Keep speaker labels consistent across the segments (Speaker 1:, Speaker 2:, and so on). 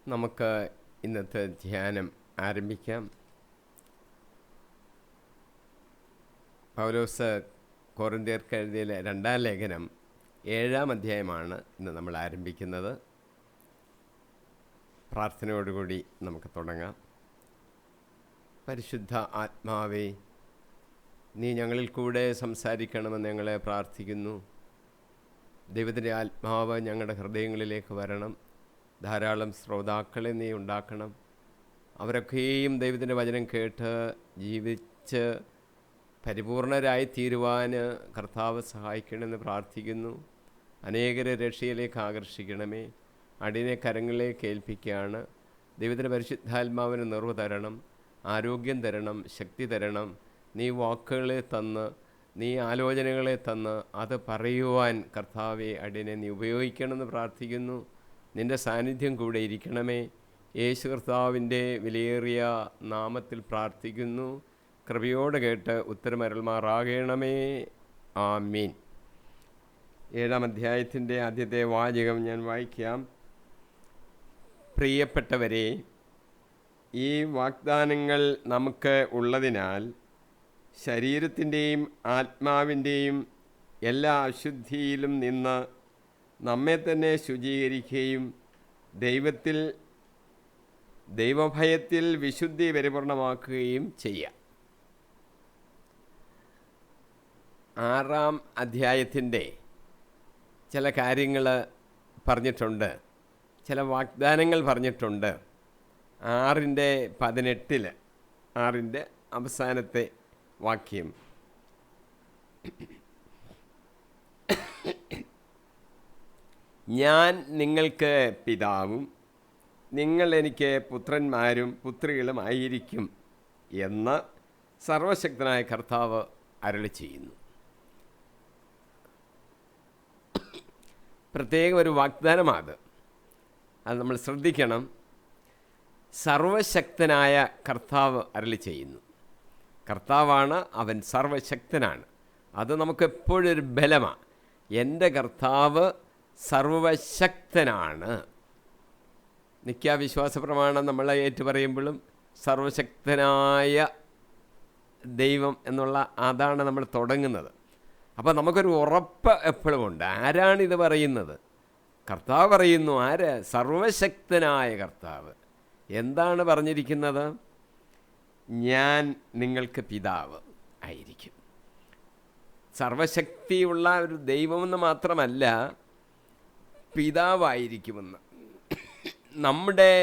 Speaker 1: നമുക്ക് ഇന്നത്തെ ധ്യാനം ആരംഭിക്കാം. പൗലോസ് കൊറിന്ത്യർക്ക് എഴുതിയ 2-ാം ലേഖനം 7-ാം അധ്യായമാണ് ഇന്ന് നമ്മൾ ആരംഭിക്കുന്നത്. പ്രാർത്ഥനയോടുകൂടി നമുക്ക് തുടങ്ങാം. പരിശുദ്ധ ആത്മാവേ, നീ ഞങ്ങളിൽ കൂടെ സംസാരിക്കണമെന്ന് ഞങ്ങളെ പ്രാർത്ഥിക്കുന്നു. ദൈവത്തിൻ്റെ ആത്മാവ് ഞങ്ങളുടെ ഹൃദയങ്ങളിലേക്ക് വരണം. ധാരാളം ശ്രോതാക്കളെ നീ ഉണ്ടാക്കണം. അവരൊക്കെയും ദൈവത്തിൻ്റെ വചനം കേട്ട് ജീവിച്ച് പരിപൂർണരായി തീരുവാൻ കർത്താവ് സഹായിക്കണമെന്ന് പ്രാർത്ഥിക്കുന്നു. അനേകരെ രക്ഷയിലേക്ക് ആകർഷിക്കണമേ. അടിയനെ കരങ്ങളിലേക്ക് ഏൽപ്പിക്കുകയാണ്. ദൈവത്തിൻ്റെ പരിശുദ്ധാത്മാവിന് നിറവ് തരണം, ആരോഗ്യം തരണം, ശക്തി തരണം. നീ വാക്കുകളെ തന്ന്, നീ ആലോചനകളെ തന്ന് അത് പറയുവാൻ കർത്താവെ അടിയനെ നീ ഉപയോഗിക്കണമെന്ന് പ്രാർത്ഥിക്കുന്നു. നിൻ്റെ സാന്നിധ്യം കൂടെ ഇരിക്കണമേ. യേശു കർത്താവിൻ്റെ വിലയേറിയ നാമത്തിൽ പ്രാർത്ഥിക്കുന്നു. കൃപയോടെ കേട്ട് ഉത്തരമരുൾമാറാകണമേ. ആമീൻ. 7-ാം അധ്യായത്തിൻ്റെ ആദ്യത്തെ വാചകം ഞാൻ വായിക്കാം. പ്രിയപ്പെട്ടവരെ, ഈ വാഗ്ദാനങ്ങൾ നമുക്ക് ഉള്ളതിനാൽ ശരീരത്തിൻ്റെയും ആത്മാവിൻ്റെയും എല്ലാ അശുദ്ധിയിലും നിന്ന് നമ്മെ തന്നെ ശുചീകരിക്കുകയും ദൈവഭയത്തിൽ വിശുദ്ധി പരിപൂർണമാക്കുകയും ചെയ്യാം. 6-ാം അധ്യായത്തിൻ്റെ ചില കാര്യങ്ങൾ പറഞ്ഞിട്ടുണ്ട്, ചില വാഗ്ദാനങ്ങൾ പറഞ്ഞിട്ടുണ്ട്. 6:18 6-ൻ്റെ അവസാനത്തെ വാക്യം, ഞാൻ നിങ്ങൾക്ക് പിതാവും നിങ്ങൾ എനിക്ക് പുത്രന്മാരും പുത്രികളും ആയിരിക്കും എന്ന് സർവശക്തനായ കർത്താവ് അരുളി ചെയ്യുന്നു. പ്രത്യേകം ഒരു വാഗ്ദാനമാണ്, അത് നമ്മൾ ശ്രദ്ധിക്കണം. സർവശക്തനായ കർത്താവ് അരുളി ചെയ്യുന്നു. കർത്താവാണ്, അവൻ സർവശക്തനാണ്. അത് നമുക്കെപ്പോഴൊരു ബലമാണ്. എൻ്റെ കർത്താവ് സർവശക്തനാണ്. നിത്യാവിശ്വാസ പ്രമാണം നമ്മളെ ഏറ്റുപറയുമ്പോഴും സർവശക്തനായ ദൈവം എന്നുള്ള അതാണ് നമ്മൾ തുടങ്ങുന്നത്. അപ്പോൾ നമുക്കൊരു ഉറപ്പ് എപ്പോഴും ഉണ്ട്. ആരാണിത് പറയുന്നത്? കർത്താവ് പറയുന്നു. ആര്? സർവശക്തനായ കർത്താവ്. എന്താണ് പറഞ്ഞിരിക്കുന്നത്? ഞാൻ നിങ്ങൾക്ക് പിതാവ് ആയിരിക്കും. സർവശക്തിയുള്ള ഒരു ദൈവമെന്ന് മാത്രമല്ല, പിതാവായിരിക്കുമെന്ന്. നമ്മുടെ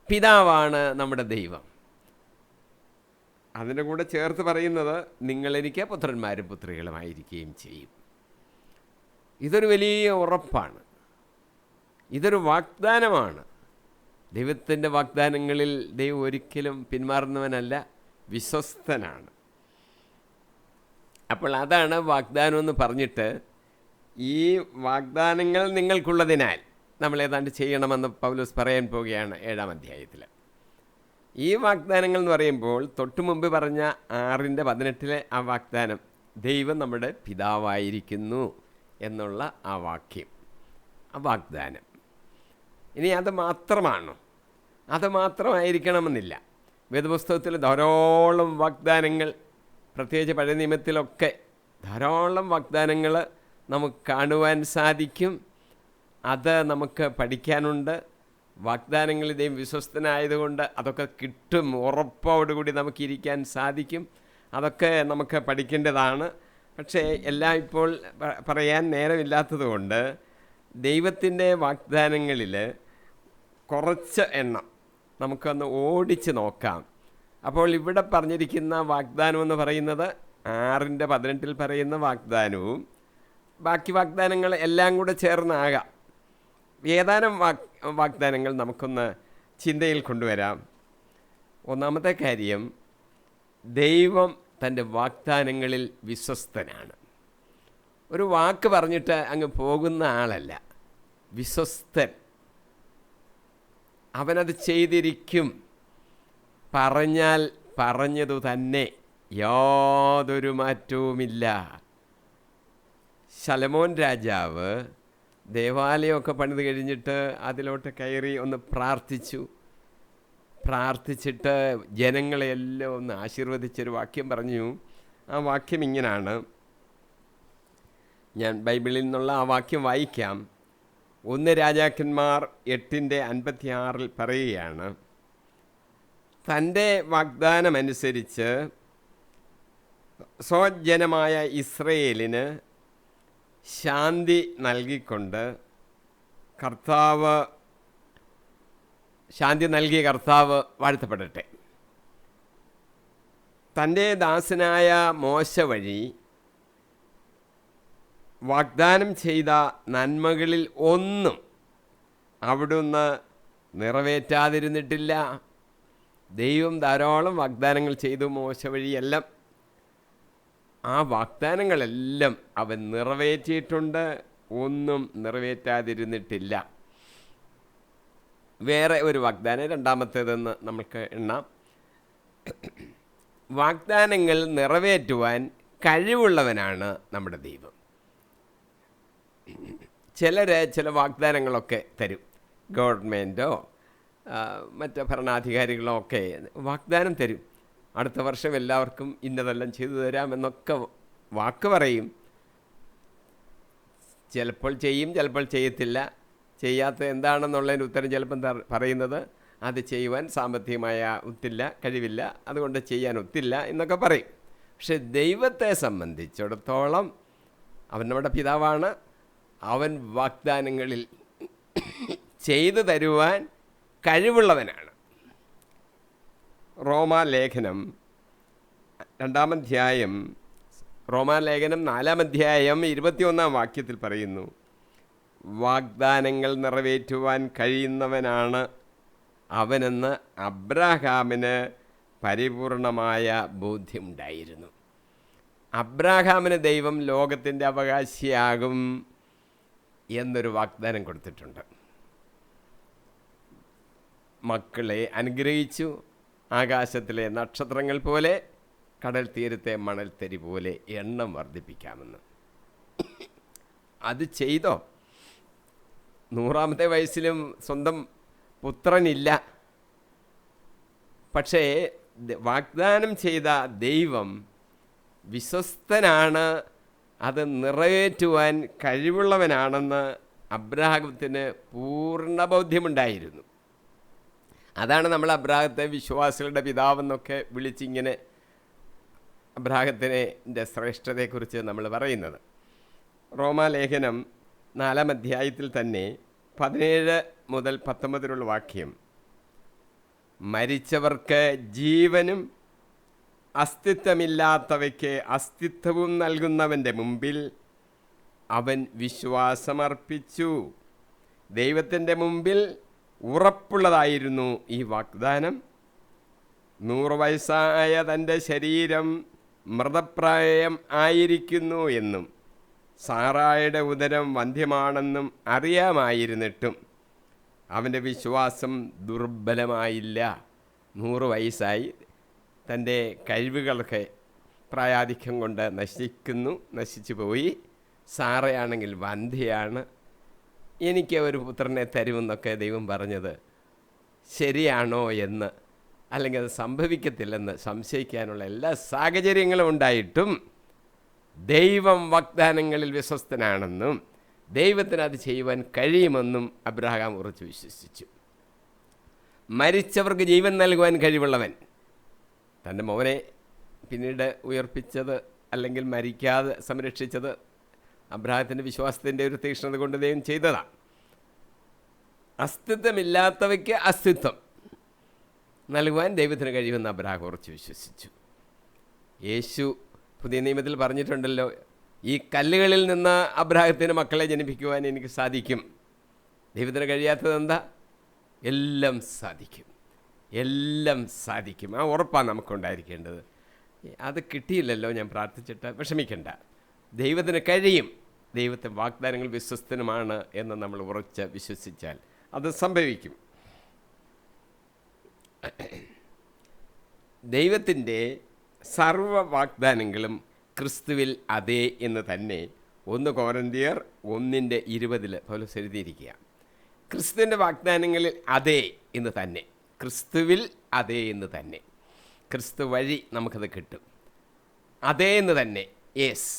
Speaker 1: പിതാവാണ് നമ്മുടെ ദൈവം. അതിൻ്റെ കൂടെ ചേർത്ത് പറയുന്നത്, നിങ്ങളെനിക്ക് പുത്രന്മാരും പുത്രികളുമായിരിക്കുകയും ചെയ്യും. ഇതൊരു വലിയ ഉറപ്പാണ്, ഇതൊരു വാഗ്ദാനമാണ്. ദൈവത്തിൻ്റെ വാഗ്ദാനങ്ങളിൽ ദൈവം ഒരിക്കലും പിന്മാറുന്നവനല്ല, വിശ്വസ്തനാണ്. അപ്പോൾ അതാണ് വാഗ്ദാനം എന്ന് പറഞ്ഞിട്ട്, ഈ വാഗ്ദാനങ്ങൾ നിങ്ങൾക്കുള്ളതിനാൽ നമ്മൾ ഏതാണ്ട് ചെയ്യണമെന്ന് പൗലോസ് പറയാൻ പോവുകയാണ് 7-ാം അധ്യായത്തിൽ. ഈ വാഗ്ദാനങ്ങൾ എന്ന് പറയുമ്പോൾ തൊട്ടു മുമ്പ് പറഞ്ഞ 6:18 ആ വാഗ്ദാനം, ദൈവം നമ്മുടെ പിതാവായിരിക്കുന്നു എന്നുള്ള ആ വാക്യം, ആ വാഗ്ദാനം. ഇനി അത് മാത്രമാണോ? അത് മാത്രമായിരിക്കണമെന്നില്ല. വേദപുസ്തകത്തിൽ ധാരാളം വാഗ്ദാനങ്ങൾ, പ്രത്യേകിച്ച് പഴയ നിയമത്തിലൊക്കെ ധാരാളം വാഗ്ദാനങ്ങൾ നമുക്ക് കാണുവാൻ സാധിക്കും. അത് നമുക്ക് പഠിക്കാനുണ്ട്. വാഗ്ദാനങ്ങൾ ദൈവം വിശ്വസ്തനായതുകൊണ്ട് അതൊക്കെ കിട്ടും, ഉറപ്പോടുകൂടി നമുക്കിരിക്കാൻ സാധിക്കും. അതൊക്കെ നമുക്ക് പഠിക്കേണ്ടതാണ്. പക്ഷേ എല്ലാം ഇപ്പോൾ പറയാൻ നേരമില്ലാത്തതുകൊണ്ട് ദൈവത്തിൻ്റെ വാഗ്ദാനങ്ങളിൽ കുറച്ച് എണ്ണം നമുക്കൊന്ന് ഓടിച്ച് നോക്കാം. അപ്പോൾ ഇവിടെ പറഞ്ഞിരിക്കുന്ന വാഗ്ദാനം എന്ന് പറയുന്നത് 6:18 പറയുന്ന വാഗ്ദാനവും ബാക്കി വാഗ്ദാനങ്ങൾ എല്ലാം കൂടെ ചേർന്നാകാം. ഏതാനും വാഗ്ദാനങ്ങൾ നമുക്കൊന്ന് ചിന്തയിൽ കൊണ്ടുവരാം. ഒന്നാമത്തെ കാര്യം, ദൈവം തൻ്റെ വാഗ്ദാനങ്ങളിൽ വിശ്വസ്തനാണ്. ഒരു വാക്ക് പറഞ്ഞിട്ട് അങ്ങ് പോകുന്ന ആളല്ല, വിശ്വസ്തൻ. അവനത് ചെയ്തിരിക്കും. പറഞ്ഞാൽ പറഞ്ഞതു തന്നെ, യാതൊരു മാറ്റവുമില്ല. ശലോമോൻ രാജാവ് ദേവാലയമൊക്കെ പണിത് കഴിഞ്ഞിട്ട് അതിലോട്ട് കയറി ഒന്ന് പ്രാർത്ഥിച്ചിട്ട് ജനങ്ങളെയെല്ലാം ഒന്ന് ആശീർവദിച്ചൊരു വാക്യം പറഞ്ഞു. ആ വാക്യം ഇങ്ങനാണ്. ഞാൻ ബൈബിളിൽ നിന്നുള്ള ആ വാക്യം വായിക്കാം. 1 രാജാക്കന്മാർ 8:56 പറയുകയാണ്, തൻ്റെ വാഗ്ദാനമനുസരിച്ച് സ്വജനമായ ഇസ്രയേലിന് ശാന്തി നൽകിക്കൊണ്ട് ശാന്തി നൽകിയ കർത്താവ് വാഴ്ത്തപ്പെടട്ടെ. തൻ്റെ ദാസനായ മോശ വഴി വാഗ്ദാനം ചെയ്ത നന്മകളിൽ ഒന്നും അവിടുന്ന് നിറവേറ്റാതിരുന്നിട്ടില്ല. ദൈവം ധാരാളം വാഗ്ദാനങ്ങൾ ചെയ്തു മോശ വഴിയെല്ലാം. ആ വാഗ്ദാനങ്ങളെല്ലാം അവൻ നിറവേറ്റിയിട്ടുണ്ട്, ഒന്നും നിറവേറ്റാതിരുന്നിട്ടില്ല. വേറെ ഒരു വാഗ്ദാനം, രണ്ടാമത്തേതെന്ന് നമുക്ക് എണ്ണാം. വാഗ്ദാനങ്ങൾ നിറവേറ്റുവാൻ കഴിവുള്ളവനാണ് നമ്മുടെ ദൈവം. ചില വാഗ്ദാനങ്ങളൊക്കെ തരും. ഗവൺമെൻറ്റോ മറ്റ് ഭരണാധികാരികളോ ഒക്കെ വാഗ്ദാനം തരും. അടുത്ത വർഷം എല്ലാവർക്കും ഇന്നതെല്ലാം ചെയ്തു തരാമെന്നൊക്കെ വാക്ക് പറയും. ചിലപ്പോൾ ചെയ്യും, ചിലപ്പോൾ ചെയ്യത്തില്ല. ചെയ്യാത്ത എന്താണെന്നുള്ളതിന് ഉത്തരം ചിലപ്പം പറയുന്നത് അത് ചെയ്യുവാൻ സാമ്പത്തികമായ ഒത്തില്ല, കഴിവില്ല, അതുകൊണ്ട് ചെയ്യാൻ ഒത്തില്ല എന്നൊക്കെ പറയും. പക്ഷെ ദൈവത്തെ സംബന്ധിച്ചിടത്തോളം അവൻ നമ്മുടെ പിതാവാണ്. അവൻ വാഗ്ദാനങ്ങളിൽ ചെയ്തു തരുവാൻ കഴിവുള്ളവനാണ്. റോമാലേഖനം 4 21 വാക്യത്തിൽ പറയുന്നു, വാഗ്ദാനങ്ങൾ നിറവേറ്റുവാൻ കഴിയുന്നവനാണ് അവനെന്ന് അബ്രാഹാമിന് പരിപൂർണമായ ബോധ്യമുണ്ടായിരുന്നു. അബ്രാഹാമിന് ദൈവം ലോകത്തിൻ്റെ അവകാശിയാകും എന്നൊരു വാഗ്ദാനം കൊടുത്തിട്ടുണ്ട്. മക്കളെ അനുഗ്രഹിച്ചു. ആകാശത്തിലെ നക്ഷത്രങ്ങൾ പോലെ, കടൽ തീരത്തെ മണൽത്തരി പോലെ എണ്ണം വർദ്ധിപ്പിക്കാമെന്ന്. അത് ചെയ്തോ? 100ാമത്തെ വയസ്സിലും സ്വന്തം പുത്രനില്ല. പക്ഷേ വാഗ്ദാനം ചെയ്ത ദൈവം വിശ്വസ്തനാണ്, അത് നിറവേറ്റുവാൻ കഴിവുള്ളവനാണെന്ന് അബ്രാഹത്തിന് പൂർണ്ണ ബോധ്യമുണ്ടായിരുന്നു. അതാണ് നമ്മൾ അബ്രാഹത്തെ വിശ്വാസികളുടെ പിതാവെന്നൊക്കെ വിളിച്ചിങ്ങനെ അബ്രാഹത്തിൻ്റെ ശ്രേഷ്ഠതയെക്കുറിച്ച് നമ്മൾ പറയുന്നത്. റോമാലേഖനം 4 അധ്യായത്തിൽ തന്നെ 17 മുതൽ 19 വാക്യം, മരിച്ചവർക്ക് ജീവനും അസ്തിത്വമില്ലാത്തവയ്ക്ക് അസ്തിത്വവും നൽകുന്നവൻ്റെ മുമ്പിൽ അവൻ വിശ്വാസമർപ്പിച്ചു. ദൈവത്തിൻ്റെ മുമ്പിൽ ഉറപ്പുള്ളതായിരുന്നു ഈ വാഗ്ദാനം. 100 വയസ്സായ തൻ്റെ ശരീരം മൃതപ്രായം ആയിരിക്കുന്നു എന്നും സാറായുടെ ഉദരം വന്ധ്യമാണെന്നും അറിയാമായിരുന്നിട്ടും അവൻ്റെ വിശ്വാസം ദുർബലമായില്ല. 100 വയസ്സായി, തൻ്റെ കഴിവുകളൊക്കെ പ്രായാധിക്യം കൊണ്ട് നശിച്ചു പോയി. സാറയാണെങ്കിൽ വന്ധ്യയാണ്. എനിക്ക് ഒരു പുത്രനെ തരുമെന്നൊക്കെ ദൈവം പറഞ്ഞത് ശരിയാണോ എന്ന്, അല്ലെങ്കിൽ അത് സംഭവിക്കത്തില്ലെന്ന് സംശയിക്കാനുള്ള എല്ലാ സാഹചര്യങ്ങളും ഉണ്ടായിട്ടും ദൈവം വാഗ്ദാനങ്ങളിൽ വിശ്വസ്തനാണെന്നും ദൈവത്തിന് അത് ചെയ്യുവാൻ കഴിയുമെന്നും അബ്രഹാം ഉറച്ചു വിശ്വസിച്ചു. മരിച്ചവർക്ക് ജീവൻ നൽകുവാൻ കഴിവുള്ളവൻ, തൻ്റെ മോനെ പിന്നീട് ഉയർപ്പിച്ചത് അല്ലെങ്കിൽ മരിക്കാതെ സംരക്ഷിച്ചത് അബ്രഹാത്തിൻ്റെ വിശ്വാസത്തിൻ്റെ ഒരു തീക്ഷ്ണത കൊണ്ട് ദൈവം ചെയ്തതാണ്. അസ്തിത്വമില്ലാത്തവയ്ക്ക് അസ്തിത്വം നൽകുവാൻ ദൈവത്തിന് കഴിയുമെന്ന് അബ്രഹാം ഉറച്ചു വിശ്വസിച്ചു. യേശു പുതിയ നിയമത്തിൽ പറഞ്ഞിട്ടുണ്ടല്ലോ, ഈ കല്ലുകളിൽ നിന്ന് അബ്രഹാത്തിന് മക്കളെ ജനിപ്പിക്കുവാൻ എനിക്ക് സാധിക്കും. ദൈവത്തിന് കഴിയാത്തത് എന്താ? എല്ലാം സാധിക്കും. ആ ഉറപ്പാണ് നമുക്കുണ്ടായിരിക്കേണ്ടത്. അത് കിട്ടിയില്ലല്ലോ, ഞാൻ പ്രാർത്ഥിച്ചിട്ട് വിഷമിക്കണ്ട. ദൈവത്തിന് കഴിയും. ദൈവത്തെ വാഗ്ദാനങ്ങൾ വിശ്വസ്തനുമാണ് എന്ന് നമ്മൾ ഉറച്ച് വിശ്വസിച്ചാൽ അത് സംഭവിക്കും. ദൈവത്തിൻ്റെ സർവ വാഗ്ദാനങ്ങളും ക്രിസ്തുവിൽ അതേ എന്ന് തന്നെ 1 കൊരിന്ത്യർ 1:20 പൗലോസ് എഴുതിയിരിക്കുക. ക്രിസ്തുവിൻ്റെ വാഗ്ദാനങ്ങളിൽ അതേ എന്ന് തന്നെ, ക്രിസ്തുവിൽ അതേ എന്ന് തന്നെ, ക്രിസ്തു വഴി നമുക്കത് കിട്ടും. അതേ എന്ന് തന്നെ, യേസ്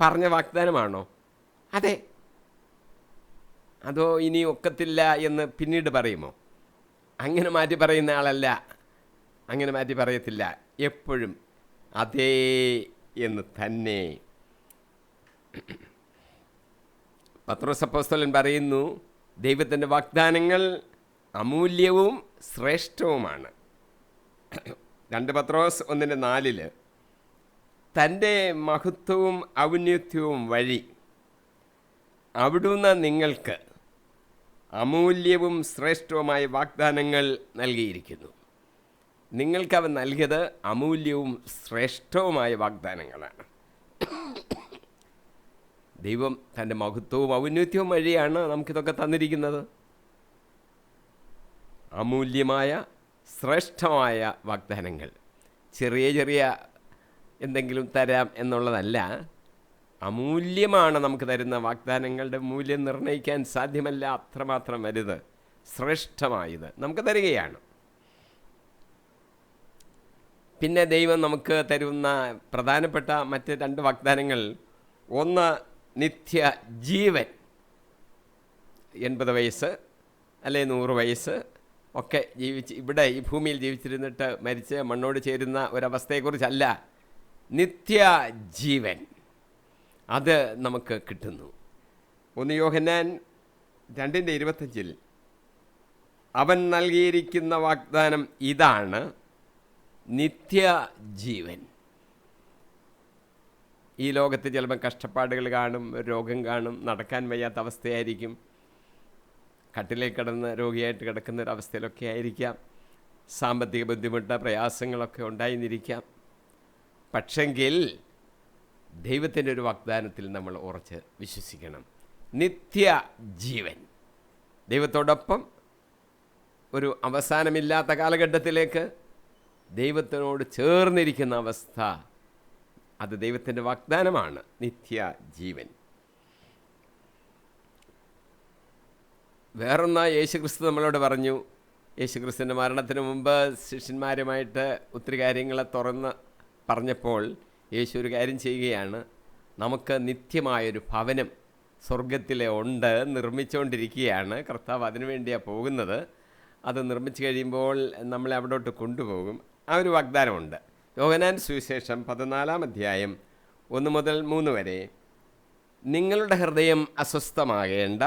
Speaker 1: പറഞ്ഞ വാഗ്ദാനമാണോ? അതെ. അതോ ഇനി ഒക്കത്തില്ല എന്ന് പിന്നീട് പറയുമോ? അങ്ങനെ മാറ്റി പറയുന്ന ആളല്ല, അങ്ങനെ മാറ്റി പറയത്തില്ല. എപ്പോഴും അതേ എന്ന് തന്നെ. പത്രോസ് അപ്പോസ്തലൻ പറയുന്നു, ദൈവത്തിൻ്റെ വാഗ്ദാനങ്ങൾ അമൂല്യവും ശ്രേഷ്ഠവുമാണ്. 2 പത്രോസ് 1:4 തൻ്റെ മഹത്വവും ഔന്നത്യവും വഴി അവിടുന്ന് നിങ്ങൾക്ക് അമൂല്യവും ശ്രേഷ്ഠവുമായ വാഗ്ദാനങ്ങൾ നൽകിയിരിക്കുന്നു. നിങ്ങൾക്കവ നൽകിയത് അമൂല്യവും ശ്രേഷ്ഠവുമായ വാഗ്ദാനങ്ങളാണ്. ദൈവം തൻ്റെ മഹത്വവും ഔന്നത്യവും വഴിയാണ് നമുക്കിതൊക്കെ തന്നിരിക്കുന്നത്. അമൂല്യമായ ശ്രേഷ്ഠമായ വാഗ്ദാനങ്ങൾ. ചെറിയ ചെറിയ എന്തെങ്കിലും തരാം എന്നുള്ളതല്ല, അമൂല്യമാണ് നമുക്ക് തരുന്ന വാഗ്ദാനങ്ങളുടെ മൂല്യം നിർണ്ണയിക്കാൻ സാധ്യമല്ല. അത്രമാത്രം വലുത്, ശ്രേഷ്ഠമായത് നമുക്ക് തരികയാണ്. പിന്നെ ദൈവം നമുക്ക് തരുന്ന പ്രധാനപ്പെട്ട മറ്റ് 2 വാഗ്ദാനങ്ങൾ, ഒന്ന് നിത്യജീവൻ. 80 വയസ്സ് അല്ലെ 100 വയസ്സ് ഒക്കെ ജീവിച്ച് ഇവിടെ ഈ ഭൂമിയിൽ ജീവിച്ചിരുന്നിട്ട് മരിച്ച് മണ്ണോട് ചേരുന്ന ഒരവസ്ഥയെക്കുറിച്ചല്ല, നിത്യജീവൻ അത് നമുക്ക് കിട്ടുന്നു. 1 യോഹന്നാൻ 2:25 അവൻ നൽകിയിരിക്കുന്ന വാഗ്ദാനം ഇതാണ്, നിത്യജീവൻ. ഈ ലോകത്ത് ചിലപ്പോൾ കഷ്ടപ്പാടുകൾ കാണും, രോഗം കാണും, നടക്കാൻ വയ്യാത്ത അവസ്ഥയായിരിക്കും, കട്ടിലേക്ക് കിടന്ന് രോഗിയായിട്ട് കിടക്കുന്ന ഒരവസ്ഥയിലൊക്കെ ആയിരിക്കാം, സാമ്പത്തിക ബുദ്ധിമുട്ട് പ്രയാസങ്ങളൊക്കെ ഉണ്ടായിരിക്കാം. പക്ഷെങ്കിൽ ദൈവത്തിൻ്റെ ഒരു വാഗ്ദാനത്തിൽ നമ്മൾ ഉറച്ച് വിശ്വസിക്കണം, നിത്യജീവൻ. ദൈവത്തോടൊപ്പം ഒരു അവസാനമില്ലാത്ത കാലഘട്ടത്തിലേക്ക് ദൈവത്തിനോട് ചേർന്നിരിക്കുന്ന അവസ്ഥ, അത് ദൈവത്തിൻ്റെ വാഗ്ദാനമാണ്, നിത്യജീവൻ. വേറൊന്ന് യേശുക്രിസ്തു നമ്മളോട് പറഞ്ഞു. യേശുക്രിസ്തുവിൻ്റെ മരണത്തിന് മുമ്പ് ശിഷ്യന്മാരുമായിട്ട് ഒത്തിരി കാര്യങ്ങളെ തുറന്ന് പറഞ്ഞപ്പോൾ യേശു ഒരു കാര്യം ചെയ്യുകയാണ്, നമുക്ക് നിത്യമായൊരു ഭവനം സ്വർഗത്തിലെ ഉണ്ട്, നിർമ്മിച്ചുകൊണ്ടിരിക്കുകയാണ്. കർത്താവ് അതിനു വേണ്ടിയാണ് പോകുന്നത്. അത് നിർമ്മിച്ച് കഴിയുമ്പോൾ നമ്മളെ അവിടോട്ട് കൊണ്ടുപോകും. ആ ഒരു വാഗ്ദാനമുണ്ട്. യോഹന്നാൻ സുവിശേഷം 14 1-3 വരെ, നിങ്ങളുടെ ഹൃദയം അസ്വസ്ഥമാകേണ്ട,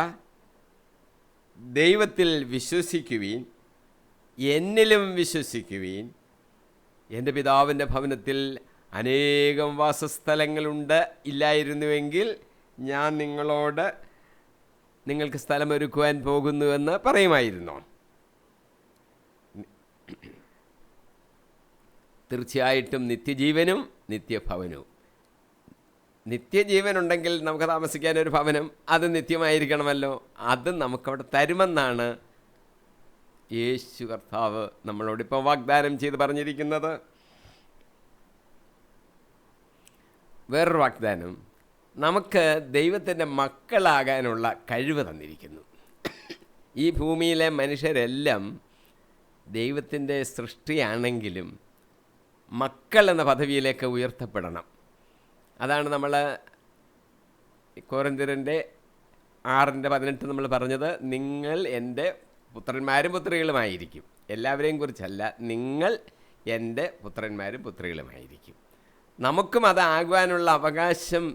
Speaker 1: ദൈവത്തിൽ വിശ്വസിക്കുവീൻ, എന്നിലും വിശ്വസിക്കുവീൻ. എൻ്റെ പിതാവിൻ്റെ ഭവനത്തിൽ അനേകം വാസസ്ഥലങ്ങളുണ്ട്, ഇല്ലായിരുന്നുവെങ്കിൽ ഞാൻ നിങ്ങളോട് നിങ്ങൾക്ക് സ്ഥലമൊരുക്കുവാൻ പോകുന്നുവെന്ന് പറയുമായിരുന്നു. തീർച്ചയായിട്ടും നിത്യജീവനും നിത്യഭവനവും. നിത്യജീവനുണ്ടെങ്കിൽ നമുക്ക് താമസിക്കാനൊരു ഭവനം, അത് നിത്യമായിരിക്കണമല്ലോ. അത് നമുക്കവിടെ തരുമെന്നാണ് യേശു കർത്താവ് നമ്മളോടിപ്പോൾ വാഗ്ദാനം ചെയ്ത് പറഞ്ഞിരിക്കുന്നത്. വേറൊരു വാഗ്ദാനം, നമുക്ക് ദൈവത്തിൻ്റെ മക്കളാകാനുള്ള കഴിവ് തന്നിരിക്കുന്നു. ഈ ഭൂമിയിലെ മനുഷ്യരെല്ലാം ദൈവത്തിൻ്റെ സൃഷ്ടിയാണെങ്കിലും മക്കൾ എന്ന പദവിയിലേക്ക് ഉയർത്തപ്പെടണം. അതാണ് നമ്മൾ കൊരിന്ത്യരുടെ 6:18 നമ്മൾ പറഞ്ഞത്, നിങ്ങൾ എൻ്റെ പുത്രന്മാരും പുത്രികളുമായിരിക്കും. എല്ലാവരെയും കുറിച്ചല്ല, നിങ്ങൾ എൻ്റെ പുത്രന്മാരും പുത്രികളുമായിരിക്കും. നമുക്കും അതാകുവാനുള്ള അവകാശം,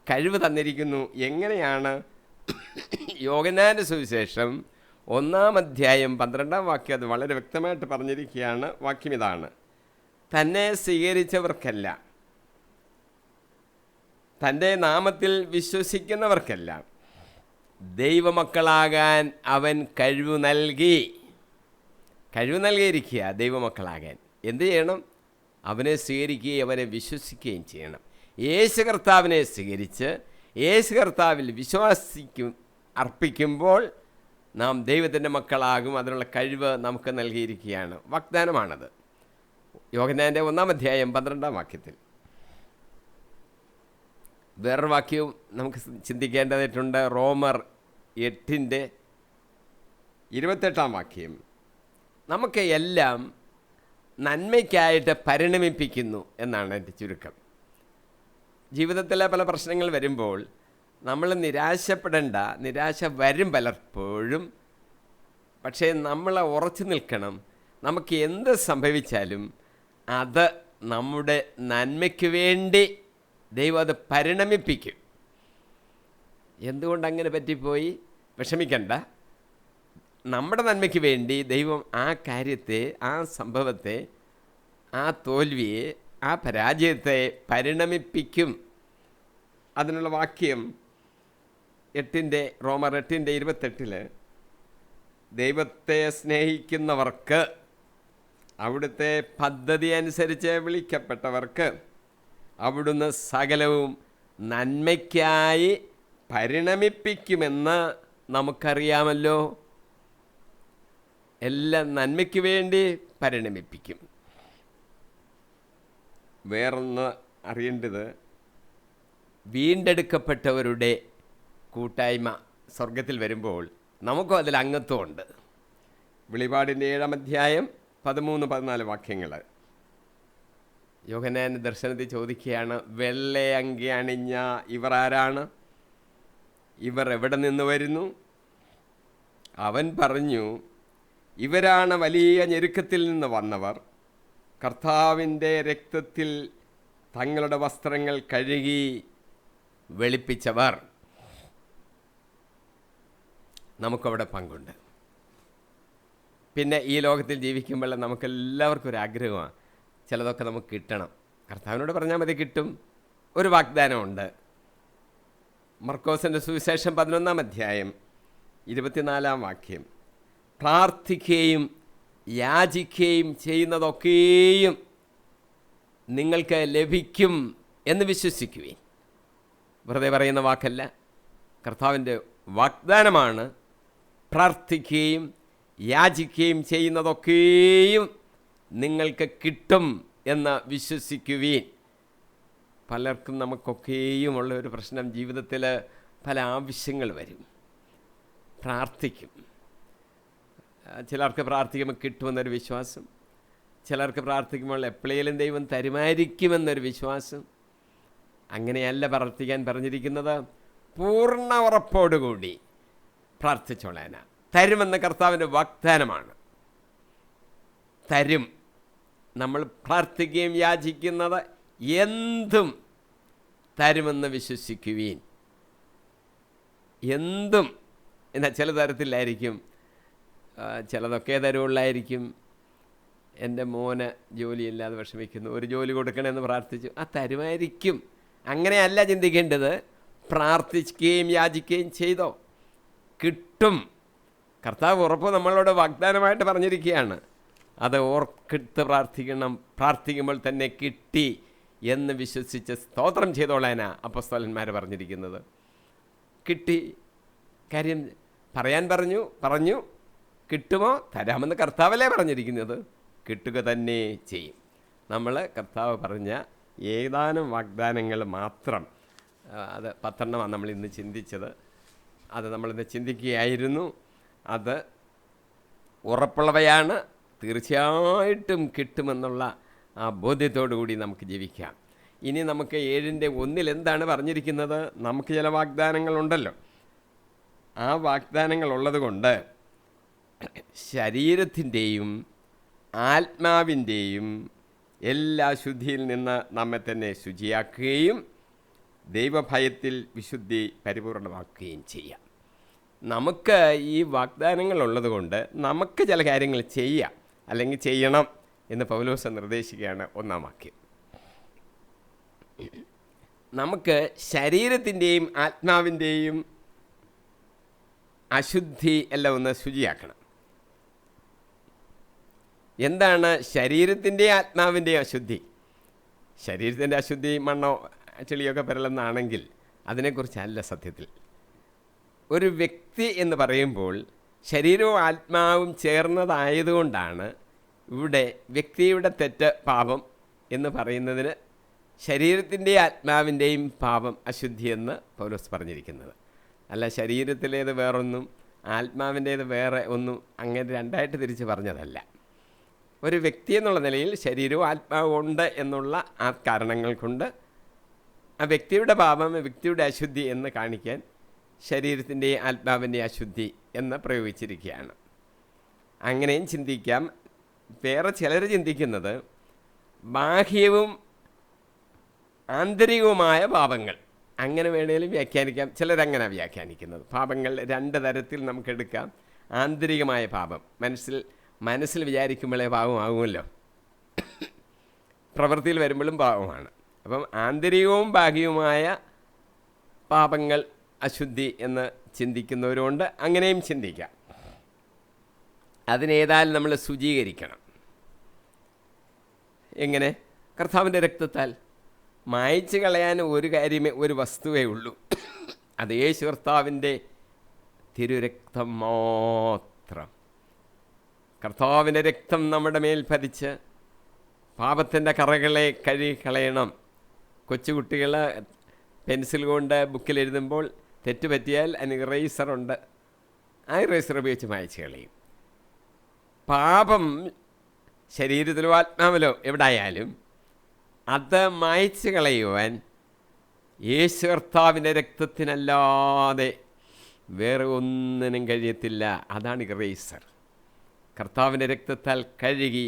Speaker 1: കഴിവ് തന്നിരിക്കുന്നു. എങ്ങനെയാണ്? യോഹന്നാന്റെ സുവിശേഷം 1:12 അത് വളരെ വ്യക്തമായിട്ട് പറഞ്ഞിരിക്കുകയാണ്. വാക്യം ഇതാണ്, തന്നെ സ്വീകരിച്ചവർക്കെല്ലാം, തൻ്റെ നാമത്തിൽ വിശ്വസിക്കുന്നവർക്കെല്ലാം ദൈവമക്കളാകാൻ അവൻ കഴിവ് നൽകിയിരിക്കുക. ദൈവമക്കളാകാൻ എന്ത് ചെയ്യണം? അവനെ സ്വീകരിക്കുകയും അവനെ വിശ്വസിക്കുകയും ചെയ്യണം. യേശു കർത്താവിനെ സ്വീകരിച്ച് യേശു കർത്താവിൽ അർപ്പിക്കുമ്പോൾ നാം ദൈവത്തിൻ്റെ മക്കളാകും. അതിനുള്ള കഴിവ് നമുക്ക് നൽകിയിരിക്കുകയാണ്. വാഗ്ദാനമാണത്. യോഹന്നാന്റെ 1:12 വേറൊരു വാക്യവും നമുക്ക് ചിന്തിക്കേണ്ടതായിട്ടുണ്ട്. റോമർ 8:28 നമുക്ക് എല്ലാം നന്മയ്ക്കായിട്ട് പരിണമിപ്പിക്കുന്നു എന്നാണ് എൻ്റെ ചുരുക്കം. ജീവിതത്തിലെ പല പ്രശ്നങ്ങൾ വരുമ്പോൾ നമ്മൾ നിരാശപ്പെടേണ്ട. നിരാശ വരും പലപ്പോഴും. പക്ഷേ നമ്മൾ ഉറച്ചു നിൽക്കണം. നമുക്ക് എന്ത് സംഭവിച്ചാലും അത് നമ്മുടെ നന്മയ്ക്ക് വേണ്ടി ദൈവം അത് പരിണമിപ്പിക്കും. എന്തുകൊണ്ടങ്ങനെ പറ്റിപ്പോയി? വിഷമിക്കണ്ട. നമ്മുടെ നന്മയ്ക്ക് വേണ്ടി ദൈവം ആ കാര്യത്തെ, ആ സംഭവത്തെ, ആ തോൽവിയെ, ആ പരാജയത്തെ പരിണമിപ്പിക്കും. അതിനുള്ള വാക്യം റോമർ 8:28 ദൈവത്തെ സ്നേഹിക്കുന്നവർക്ക്, അവിടുത്തെ പദ്ധതി അനുസരിച്ച് വിളിക്കപ്പെട്ടവർക്ക് അവിടുന്ന് സകലവും നന്മയ്ക്കായി പരിണമിപ്പിക്കുമെന്ന് നമുക്കറിയാമല്ലോ. എല്ലാം നന്മയ്ക്ക് വേണ്ടി പരിണമിപ്പിക്കും. വേറൊന്ന് അറിയേണ്ടത്, വീണ്ടെടുക്കപ്പെട്ടവരുടെ കൂട്ടായ്മ സ്വർഗത്തിൽ വരുമ്പോൾ നമുക്കും അതിൽ അംഗത്വമുണ്ട്. വെളിപാടിൻ്റെ 7:13-14 യോഹന്നാൻ ദർശനത്തിൽ ചോദിക്കുകയാണ്, വെള്ളയങ്കി അണിഞ്ഞ ഇവർ ആരാണ്? ഇവർ എവിടെ നിന്ന് വരുന്നു? അവൻ പറഞ്ഞു, ഇവരാണ് വലിയ ഞെരുക്കത്തിൽ നിന്ന് വന്നവർ, കർത്താവിൻ്റെ രക്തത്തിൽ തങ്ങളുടെ വസ്ത്രങ്ങൾ കഴുകി വെളുപ്പിച്ചവർ. നമുക്കവിടെ പങ്കുണ്ട്. പിന്നെ ഈ ലോകത്തിൽ ജീവിക്കുമ്പോൾ നമുക്കെല്ലാവർക്കും ഒരു ആഗ്രഹമാണ്, ചിലതൊക്കെ നമുക്ക് കിട്ടണം. കർത്താവിനോട് പറഞ്ഞാൽ മതി, കിട്ടും. ഒരു വാഗ്ദാനമുണ്ട്. മർക്കോസിൻ്റെ സുവിശേഷം 11:24 പ്രാർത്ഥിക്കുകയും യാചിക്കുകയും ചെയ്യുന്നതൊക്കെയും നിങ്ങൾക്ക് ലഭിക്കും എന്ന് വിശ്വസിക്കുവിൻ. വെറുതെ പറയുന്ന വാക്കല്ല, കർത്താവിൻ്റെ വാഗ്ദാനമാണ്. പ്രാർത്ഥിക്കുകയും യാചിക്കുകയും ചെയ്യുന്നതൊക്കെയും നിങ്ങൾക്ക് കിട്ടും എന്ന് വിശ്വസിക്കുവിൻ. പലർക്കും നമുക്കൊക്കെയുമുള്ള ഒരു പ്രശ്നം, ജീവിതത്തിൽ പല ആവശ്യങ്ങൾ വരും. പ്രാർത്ഥിക്കും. ചിലർക്ക് പ്രാർത്ഥിക്കുമ്പോൾ കിട്ടുമെന്നൊരു വിശ്വാസം, ചിലർക്ക് പ്രാർത്ഥിക്കുമ്പോൾ എപ്പോഴേലും ദൈവം തരുമായിരിക്കുമെന്നൊരു വിശ്വാസം. അങ്ങനെയല്ല പ്രാർത്ഥിക്കാൻ പറഞ്ഞിരിക്കുന്നത്. പൂർണ്ണ ഉറപ്പോടുകൂടി പ്രാർത്ഥിച്ചോളാനാ. തരുമെന്ന കർത്താവിൻ്റെ വാഗ്ദാനമാണ്. തരും. നമ്മൾ പ്രാർത്ഥിക്കുകയും യാചിക്കുന്നത് എന്തും തരുമെന്ന് വിശ്വസിക്കുവീൻ. എന്തും. എന്നാൽ ചില തരത്തിലായിരിക്കും. ചിലതൊക്കെ തരുള്ളായിരിക്കും. എൻ്റെ മോന് ജോലിയില്ലാതെ വിഷമിക്കുന്നു, ഒരു ജോലി കൊടുക്കണമെന്ന് പ്രാർത്ഥിച്ചു, ആ തരുമായിരിക്കും. അങ്ങനെയല്ല ചിന്തിക്കേണ്ടത്. പ്രാർത്ഥിക്കുകയും യാചിക്കുകയും ചെയ്തോ, കിട്ടും. കർത്താവ് ഉറപ്പ് നമ്മളോട് വാഗ്ദാനമായിട്ട് പറഞ്ഞിരിക്കുകയാണ്. അത് ഓർക്കെടുത്ത് പ്രാർത്ഥിക്കണം. പ്രാർത്ഥിക്കുമ്പോൾ തന്നെ കിട്ടി എന്ന് വിശ്വസിച്ച് സ്തോത്രം ചെയ്തോളാനാ അപ്പോസ്തലന്മാർ പറഞ്ഞിരിക്കുന്നത്. കിട്ടി. കാര്യം പറയാൻ പറഞ്ഞു കിട്ടുമോ? തരാമെന്ന് കർത്താവല്ലേ പറഞ്ഞിരിക്കുന്നത്. കിട്ടുക തന്നെ ചെയ്യും. നമ്മൾ കർത്താവ് പറഞ്ഞ ഏതാനും വാഗ്ദാനങ്ങൾ മാത്രം, അത് 10 നമ്മളിന്ന് ചിന്തിച്ചത്. അത് നമ്മളിന്ന് ചിന്തിക്കുകയായിരുന്നു. അത് ഉറപ്പുള്ളവയാണ്. തീർച്ചയായിട്ടും കിട്ടുമെന്നുള്ള ആ ബോധ്യത്തോടു കൂടി നമുക്ക് ജീവിക്കാം. ഇനി നമുക്ക് 7:1 എന്താണ് പറഞ്ഞിരിക്കുന്നത്? നമുക്ക് ചില വാഗ്ദാനങ്ങളുണ്ടല്ലോ. ആ വാഗ്ദാനങ്ങൾ ഉള്ളത് കൊണ്ട് ശരീരത്തിൻ്റെയും ആത്മാവിൻ്റെയും എല്ലാ ശുദ്ധിയിൽ നിന്ന് നമ്മെ തന്നെ ശുചിയാക്കുകയും ദൈവഭയത്തിൽ വിശുദ്ധി പരിപൂർണമാക്കുകയും ചെയ്യാം. നമുക്ക് ഈ വാഗ്ദാനങ്ങൾ ഉള്ളത് കൊണ്ട് നമുക്ക് ചില കാര്യങ്ങൾ ചെയ്യാം, അല്ലെങ്കിൽ ചെയ്യണം എന്ന് പൗലോസ് നിർദ്ദേശിക്കുകയാണ് 1-ാം വാക്യം. നമുക്ക് ശരീരത്തിൻ്റെയും ആത്മാവിൻ്റെയും അശുദ്ധി എല്ലാം ഒന്ന് ശുചിയാക്കണം. എന്താണ് ശരീരത്തിൻ്റെയും ആത്മാവിൻ്റെയും അശുദ്ധി? ശരീരത്തിൻ്റെ അശുദ്ധി മണ്ണോ ചെളിയൊക്കെ പെരലെന്നാണെങ്കിൽ അതിനെക്കുറിച്ചല്ല സത്യത്തിൽ. ഒരു വ്യക്തി എന്ന് പറയുമ്പോൾ ശരീരവും ആത്മാവും ചേർന്നതായതുകൊണ്ടാണ് ഇവിടെ വ്യക്തിയുടെ തെറ്റ് പാപം എന്ന് പറയുന്നതിന് ശരീരത്തിൻ്റെയും ആത്മാവിൻ്റെയും പാപം അശുദ്ധിയെന്ന് പൗലോസ് പറഞ്ഞിരിക്കുന്നത്. അല്ല ശരീരത്തിലേത് വേറൊന്നും ആത്മാവിൻ്റേത് വേറെ ഒന്നും അങ്ങനെ രണ്ടായിട്ട് തിരിച്ച് പറഞ്ഞതല്ല. ഒരു വ്യക്തി എന്നുള്ള നിലയിൽ ശരീരവും ആത്മാവും ഉണ്ട് എന്നുള്ള ആ കാരണങ്ങൾ കൊണ്ട് ആ വ്യക്തിയുടെ പാപം വ്യക്തിയുടെ അശുദ്ധി എന്ന് കാണിക്കാൻ ശരീരത്തിൻ്റെയും ആത്മാവിൻ്റെയും അശുദ്ധി എന്ന് പ്രയോഗിച്ചിരിക്കുകയാണ്. അങ്ങനെയും ചിന്തിക്കാം. വേറെ ചിലർ ചിന്തിക്കുന്നത് ബാഹ്യവും ആന്തരികവുമായ പാപങ്ങൾ, അങ്ങനെ വേണേലും വ്യാഖ്യാനിക്കാം. ചിലരങ്ങനെ വ്യാഖ്യാനിക്കുന്നത്. പാപങ്ങൾ രണ്ട് തരത്തിൽ നമുക്കെടുക്കാം. ആന്തരികമായ പാപം മനസ്സിൽ വിചാരിക്കുമ്പോഴേ പാപമാകുമല്ലോ, പ്രവൃത്തിയിൽ വരുമ്പോഴും പാപമാണ്. അപ്പം ആന്തരികവും ബാഹ്യവുമായ പാപങ്ങൾ അശുദ്ധി എന്ന് ചിന്തിക്കുന്നവരുണ്ട്. അങ്ങനെയും ചിന്തിക്കാം. അതിനേതായാലും നമ്മൾ ശുചീകരിക്കണം. എങ്ങനെ? കർത്താവിൻ്റെ രക്തത്താൽ. മായ്ച്ചു കളയാൻ ഒരു കാര്യമേ, ഒരു വസ്തുവേ ഉള്ളൂ. അത് യേശു കർത്താവിൻ്റെ തിരുരക്തം മാത്രം. കർത്താവിൻ്റെ രക്തം നമ്മുടെ മേൽ പതിച്ച് പാപത്തിൻ്റെ കറകളെ കഴുകിക്കളയണം. കൊച്ചുകുട്ടികൾ പെൻസിൽ കൊണ്ട് ബുക്കിൽ എഴുതുമ്പോൾ തെറ്റുപറ്റിയാൽ അതിന് ഇറേസറുണ്ട്. ആ ഇറേസർ ഉപയോഗിച്ച് മായ്ച്ചു കളയും. പാപം ശരീരത്തിലോ ആത്മാവിലോ എവിടെയായാലും അത് മായ്ച്ചു കളയുവാൻ യേശു കർത്താവിൻ്റെ രക്തത്തിനല്ലാതെ വേറെ ഒന്നിനും കഴിയത്തില്ല. അതാണ് ഇറേസർ. കർത്താവിൻ്റെ രക്തത്താൽ കഴുകി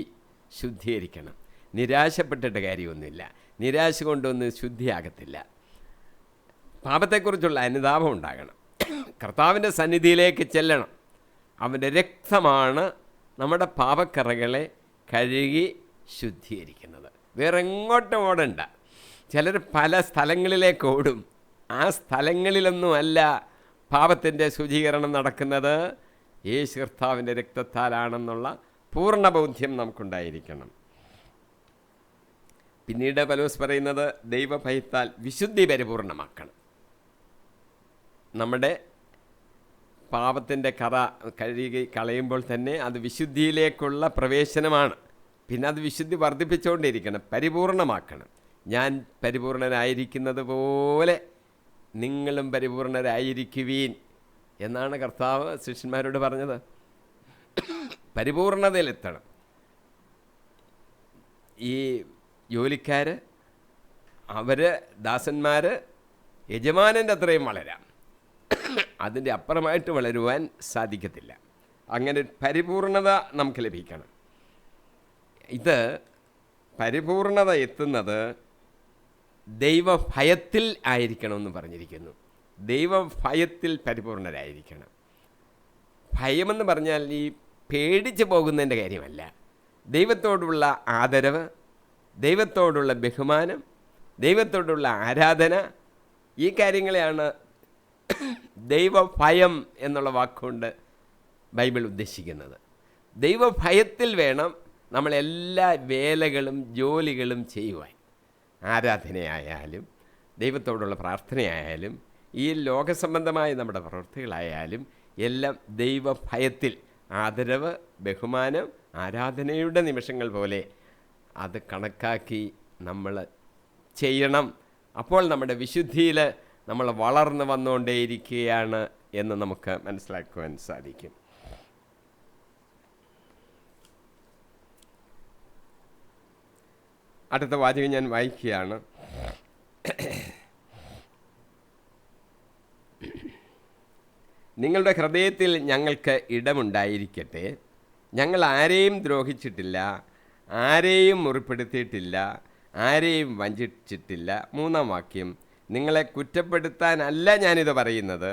Speaker 1: ശുദ്ധീകരിക്കണം. നിരാശപ്പെട്ടിട്ട് കാര്യമൊന്നുമില്ല. നിരാശ കൊണ്ടൊന്നും ശുദ്ധിയാകത്തില്ല. പാപത്തെക്കുറിച്ചുള്ള അനുതാപം ഉണ്ടാകണം. കർത്താവിൻ്റെ സന്നിധിയിലേക്ക് ചെല്ലണം. അവൻ്റെ രക്തമാണ് നമ്മുടെ പാപക്കറകളെ കഴുകി ശുദ്ധീകരിക്കുന്നത്. വേറെ എങ്ങോട്ടും ഓടണ്ട. ചിലർ പല സ്ഥലങ്ങളിലേക്ക് ഓടും. ആ സ്ഥലങ്ങളിലൊന്നുമല്ല പാപത്തിൻ്റെ ശുചീകരണം നടക്കുന്നത്. യേശു കർത്താവിൻ്റെ രക്തത്താലാണെന്നുള്ള പൂർണ്ണ ബോധ്യം നമുക്കുണ്ടായിരിക്കണം. പിന്നീട് പൗലോസ് പറയുന്നത് ദൈവഭയത്താൽ വിശുദ്ധി പരിപൂർണമാക്കണം. നമ്മുടെ പാപത്തിൻ്റെ കറ കഴുകി കളയുമ്പോൾ തന്നെ അത് വിശുദ്ധിയിലേക്കുള്ള പ്രവേശനമാണ്. പിന്നെ അത് വിശുദ്ധി വർദ്ധിപ്പിച്ചുകൊണ്ടിരിക്കണം, പരിപൂർണമാക്കണം. ഞാൻ പരിപൂർണനായിരിക്കുന്നത് പോലെ നിങ്ങളും പരിപൂർണരായിരിക്കുവീൻ എന്നാണ് കർത്താവ് ശിഷ്യന്മാരോട് പറഞ്ഞത്. പരിപൂർണതയിലെത്തണം. ഈ ജോലിക്കാർ, അവർ ദാസന്മാർ യജമാനൻ്റെ അത്രയും വളരാം, അതിൻ്റെ അപ്പുറമായിട്ട് വളരുവാൻ സാധിക്കത്തില്ല. അങ്ങനെ പരിപൂർണത നമുക്ക് ലഭിക്കണം. ഇത് പരിപൂർണത എത്തുന്നത് ദൈവഭയത്തിൽ ആയിരിക്കണമെന്ന് പറഞ്ഞിരിക്കുന്നു. ദൈവഭയത്തിൽ പരിപൂർണരായിരിക്കണം. ഭയമെന്ന് പറഞ്ഞാൽ ഈ പേടിച്ച് പോകുന്നതിൻ്റെ കാര്യമല്ല. ദൈവത്തോടുള്ള ആദരവ്, ദൈവത്തോടുള്ള ബഹുമാനം, ദൈവത്തോടുള്ള ആരാധന, ഈ കാര്യങ്ങളെയാണ് ദൈവഭയം എന്നുള്ള വാക്കുകൊണ്ട് ബൈബിൾ ഉദ്ദേശിക്കുന്നത്. ദൈവഭയത്തിൽ വേണം നമ്മളെല്ലാ വേലകളും ജോലികളും ചെയ്യുവാൻ. ആരാധനയായാലും ദൈവത്തോടുള്ള പ്രാർത്ഥനയായാലും ഈ ലോകസംബന്ധമായ നമ്മുടെ പ്രവൃത്തികളായാലും എല്ലാം ദൈവഭയത്തിൽ, ആദരവ്, ബഹുമാനം, ആരാധനയുടെ നിമിഷങ്ങൾ പോലെ അത് കണക്കാക്കി നമ്മൾ ചെയ്യണം. അപ്പോൾ നമ്മുടെ വിശുദ്ധിയിൽ നമ്മൾ വളർന്നു വന്നുകൊണ്ടേയിരിക്കുകയാണ് എന്ന് നമുക്ക് മനസ്സിലാക്കുവാൻ സാധിക്കും. അടുത്ത വാചകം ഞാൻ വായിക്കുകയാണ്. നിങ്ങളുടെ ഹൃദയത്തിൽ ഞങ്ങൾക്ക് ഇടമുണ്ടായിരിക്കട്ടെ. ഞങ്ങൾ ആരെയും ദ്രോഹിച്ചിട്ടില്ല, ആരെയും മുറിപ്പെടുത്തിയിട്ടില്ല, ആരെയും വഞ്ചിച്ചിട്ടില്ല. 3-ാം വാക്യം, നിങ്ങളെ കുറ്റപ്പെടുത്താനല്ല ഞാനിത് പറയുന്നത്,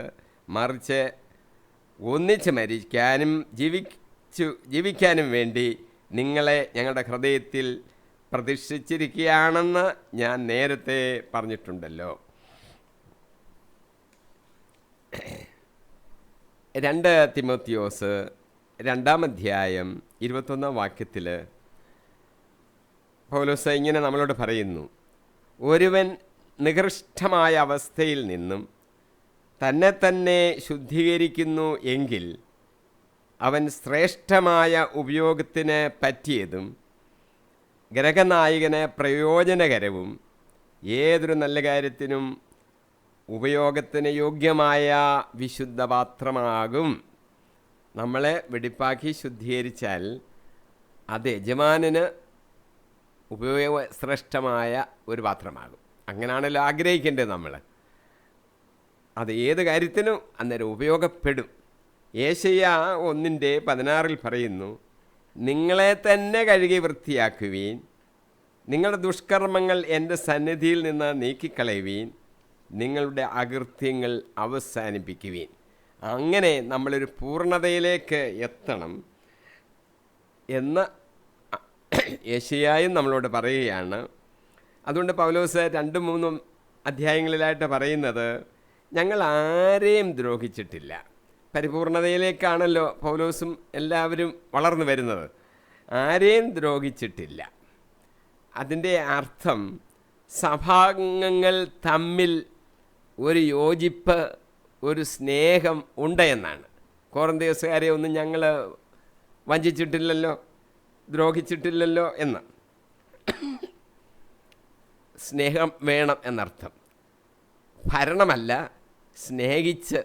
Speaker 1: മറിച്ച് ഒന്നിച്ച് മരിക്കാനും ജീവിക്കാനും വേണ്ടി നിങ്ങളെ ഞങ്ങളുടെ ഹൃദയത്തിൽ പ്രതിഷ്ഠിച്ചിരിക്കുകയാണെന്ന് ഞാൻ നേരത്തെ പറഞ്ഞിട്ടുണ്ടല്ലോ. 2 തിമോത്തിയോസ് 2-ാം അധ്യായം 21-ാം വാക്യത്തിൽ പൗലോസ് ഇങ്ങനെ നമ്മളോട് പറയുന്നു: ഒരുവൻ നികൃഷ്ടമായ അവസ്ഥയിൽ നിന്നും തന്നെ തന്നെ ശുദ്ധീകരിക്കുന്നു എങ്കിൽ അവൻ ശ്രേഷ്ഠമായ ഉപയോഗത്തിന് പറ്റിയതും ഗ്രഹനായകന് പ്രയോജനകരവും ഏതൊരു നല്ല കാര്യത്തിനും ഉപയോഗത്തിന് യോഗ്യമായ വിശുദ്ധ പാത്രമാകും. നമ്മളെ വെടിപ്പാക്കി ശുദ്ധീകരിച്ചാൽ അത് യജമാനന് ഉപയോഗശ്രേഷ്ഠമായ ഒരു പാത്രമാകും. അങ്ങനെയാണല്ലോ ആഗ്രഹിക്കേണ്ടത് നമ്മൾ. അത് ഏത് കാര്യത്തിനും അന്നേരം ഉപയോഗപ്പെടും. യേശയ്യ 1:16 പറയുന്നു, നിങ്ങളെ തന്നെ കഴുകി വൃത്തിയാക്കുവീൻ, നിങ്ങളുടെ ദുഷ്കർമ്മങ്ങൾ എൻ്റെ സന്നിധിയിൽ നിന്ന് നീക്കിക്കളയുവീൻ, നിങ്ങളുടെ അകൃത്യങ്ങൾ അവസാനിപ്പിക്കുവീൻ. അങ്ങനെ നമ്മളൊരു പൂർണ്ണതയിലേക്ക് എത്തണം എന്ന് യേശയ്യായും നമ്മളോട് പറയുകയാണ്. അതുകൊണ്ട് പൗലോസ് 2-3 അധ്യായങ്ങളിലായിട്ട് പറയുന്നത്, ഞങ്ങൾ ആരെയും ദ്രോഹിച്ചിട്ടില്ല. പരിപൂർണതയിലേക്കാണല്ലോ പൗലോസും എല്ലാവരും വളർന്നു വരുന്നത്. ആരെയും ദ്രോഹിച്ചിട്ടില്ല. അതിൻ്റെ അർത്ഥം സഭാംഗങ്ങൾ തമ്മിൽ ഒരു യോജിപ്പ്, ഒരു സ്നേഹം ഉണ്ട് എന്നാണ്. കൊറിന്ത്യക്കാരെ ഒന്നും ഞങ്ങൾ വഞ്ചിച്ചിട്ടില്ലല്ലോ, ദ്രോഹിച്ചിട്ടില്ലല്ലോ എന്ന്. സ്നേഹം വേണം എന്നർത്ഥം. ഭരണമല്ല, സ്നേഹിച്ച്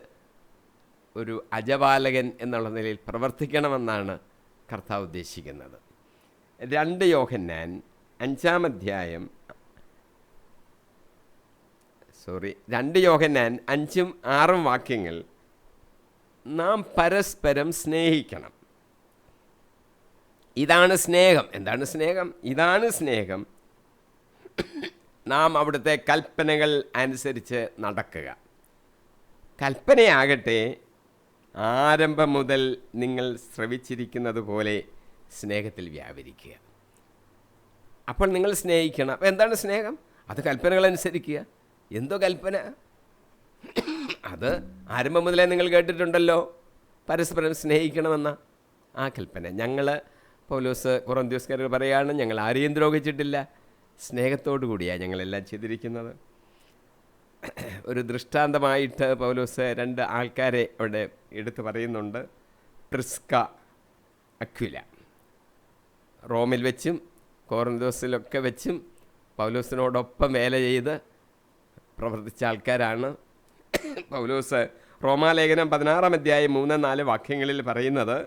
Speaker 1: ഒരു അജപാലകൻ എന്നുള്ള നിലയിൽ പ്രവർത്തിക്കണമെന്നാണ് കർത്താവ് ഉദ്ദേശിക്കുന്നത്. 2 യോഹന്നാൻ 5-ാം അധ്യായം 2 യോഹന്നാൻ 5-6 വാക്യങ്ങൾ, നാം പരസ്പരം സ്നേഹിക്കണം. ഇതാണ് സ്നേഹം. എന്താണ് സ്നേഹം? ഇതാണ് സ്നേഹം, നാം അവിടുത്തെ കൽപ്പനകൾ അനുസരിച്ച് നടക്കുക. കൽപ്പനയാകട്ടെ, ആരംഭം മുതൽ നിങ്ങൾ ശ്രവിച്ചിരിക്കുന്നത് പോലെ സ്നേഹത്തിൽ വ്യാപരിക്കുക. അപ്പോൾ നിങ്ങൾ സ്നേഹിക്കണം. അപ്പോൾ എന്താണ് സ്നേഹം? അത് കൽപ്പനകൾ അനുസരിക്കുക. എന്തോ കൽപ്പന? അത് ആരംഭം മുതലേ നിങ്ങൾ കേട്ടിട്ടുണ്ടല്ലോ, പരസ്പരം സ്നേഹിക്കണമെന്ന ആ കൽപ്പന. ഞങ്ങൾ പൗലോസ് കൊറിന്ത്യക്കാരോട് പറയുകയാണ്, ഞങ്ങൾ ആരെയും ദ്രോഹിച്ചിട്ടില്ല, സ്നേഹത്തോടു കൂടിയാണ് ഞങ്ങളെല്ലാം ചെയ്തിരിക്കുന്നത്. ഒരു ദൃഷ്ടാന്തമായിട്ട് പൗലോസ് 2 ആൾക്കാരെ അവിടെ എടുത്തു പറയുന്നുണ്ട്. പ്രിസ്ക, അക്വില. റോമിൽ വെച്ചും കൊറിന്തോസിലൊക്കെ വെച്ചും പൗലോസിനോടൊപ്പം വേല ചെയ്ത് പ്രവർത്തിച്ച ആൾക്കാരാണ്. പൗലോസ് റോമാലേഖനം 16-ാം അധ്യായം 3-4 വാക്യങ്ങളിൽ പറയുന്നത്,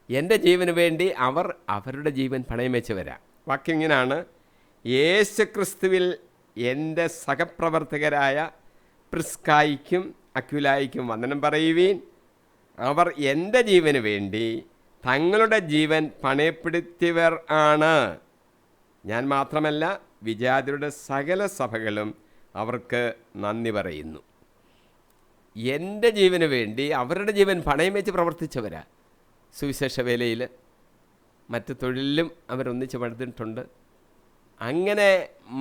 Speaker 1: എൻ്റെ ജീവന് വേണ്ടി അവർ അവരുടെ ജീവൻ പണയം വെച്ചവരാ. വാക്യം ഇങ്ങനെയാണ്, യേശുക്രിസ്തുവിൽ എൻ്റെ സഹപ്രവർത്തകരായ പ്രിസ്കായിക്കും അക്വിലായിക്കും വന്ദനം പറയുവീൻ. അവർ എൻ്റെ ജീവന് വേണ്ടി തങ്ങളുടെ ജീവൻ പണയപ്പെടുത്തിയവർ ആണ്. ഞാൻ മാത്രമല്ല, വിജാതിയുടെ സകല സഭകളും അവർക്ക് നന്ദി പറയുന്നു. എൻ്റെ ജീവന് വേണ്ടി അവരുടെ ജീവൻ പണയം വെച്ച് പ്രവർത്തിച്ചവരാ. സുവിശേഷ വേലയിൽ, മറ്റു തൊഴിലിലും അവരൊന്നിച്ച് പടുത്തിട്ടുണ്ട്. അങ്ങനെ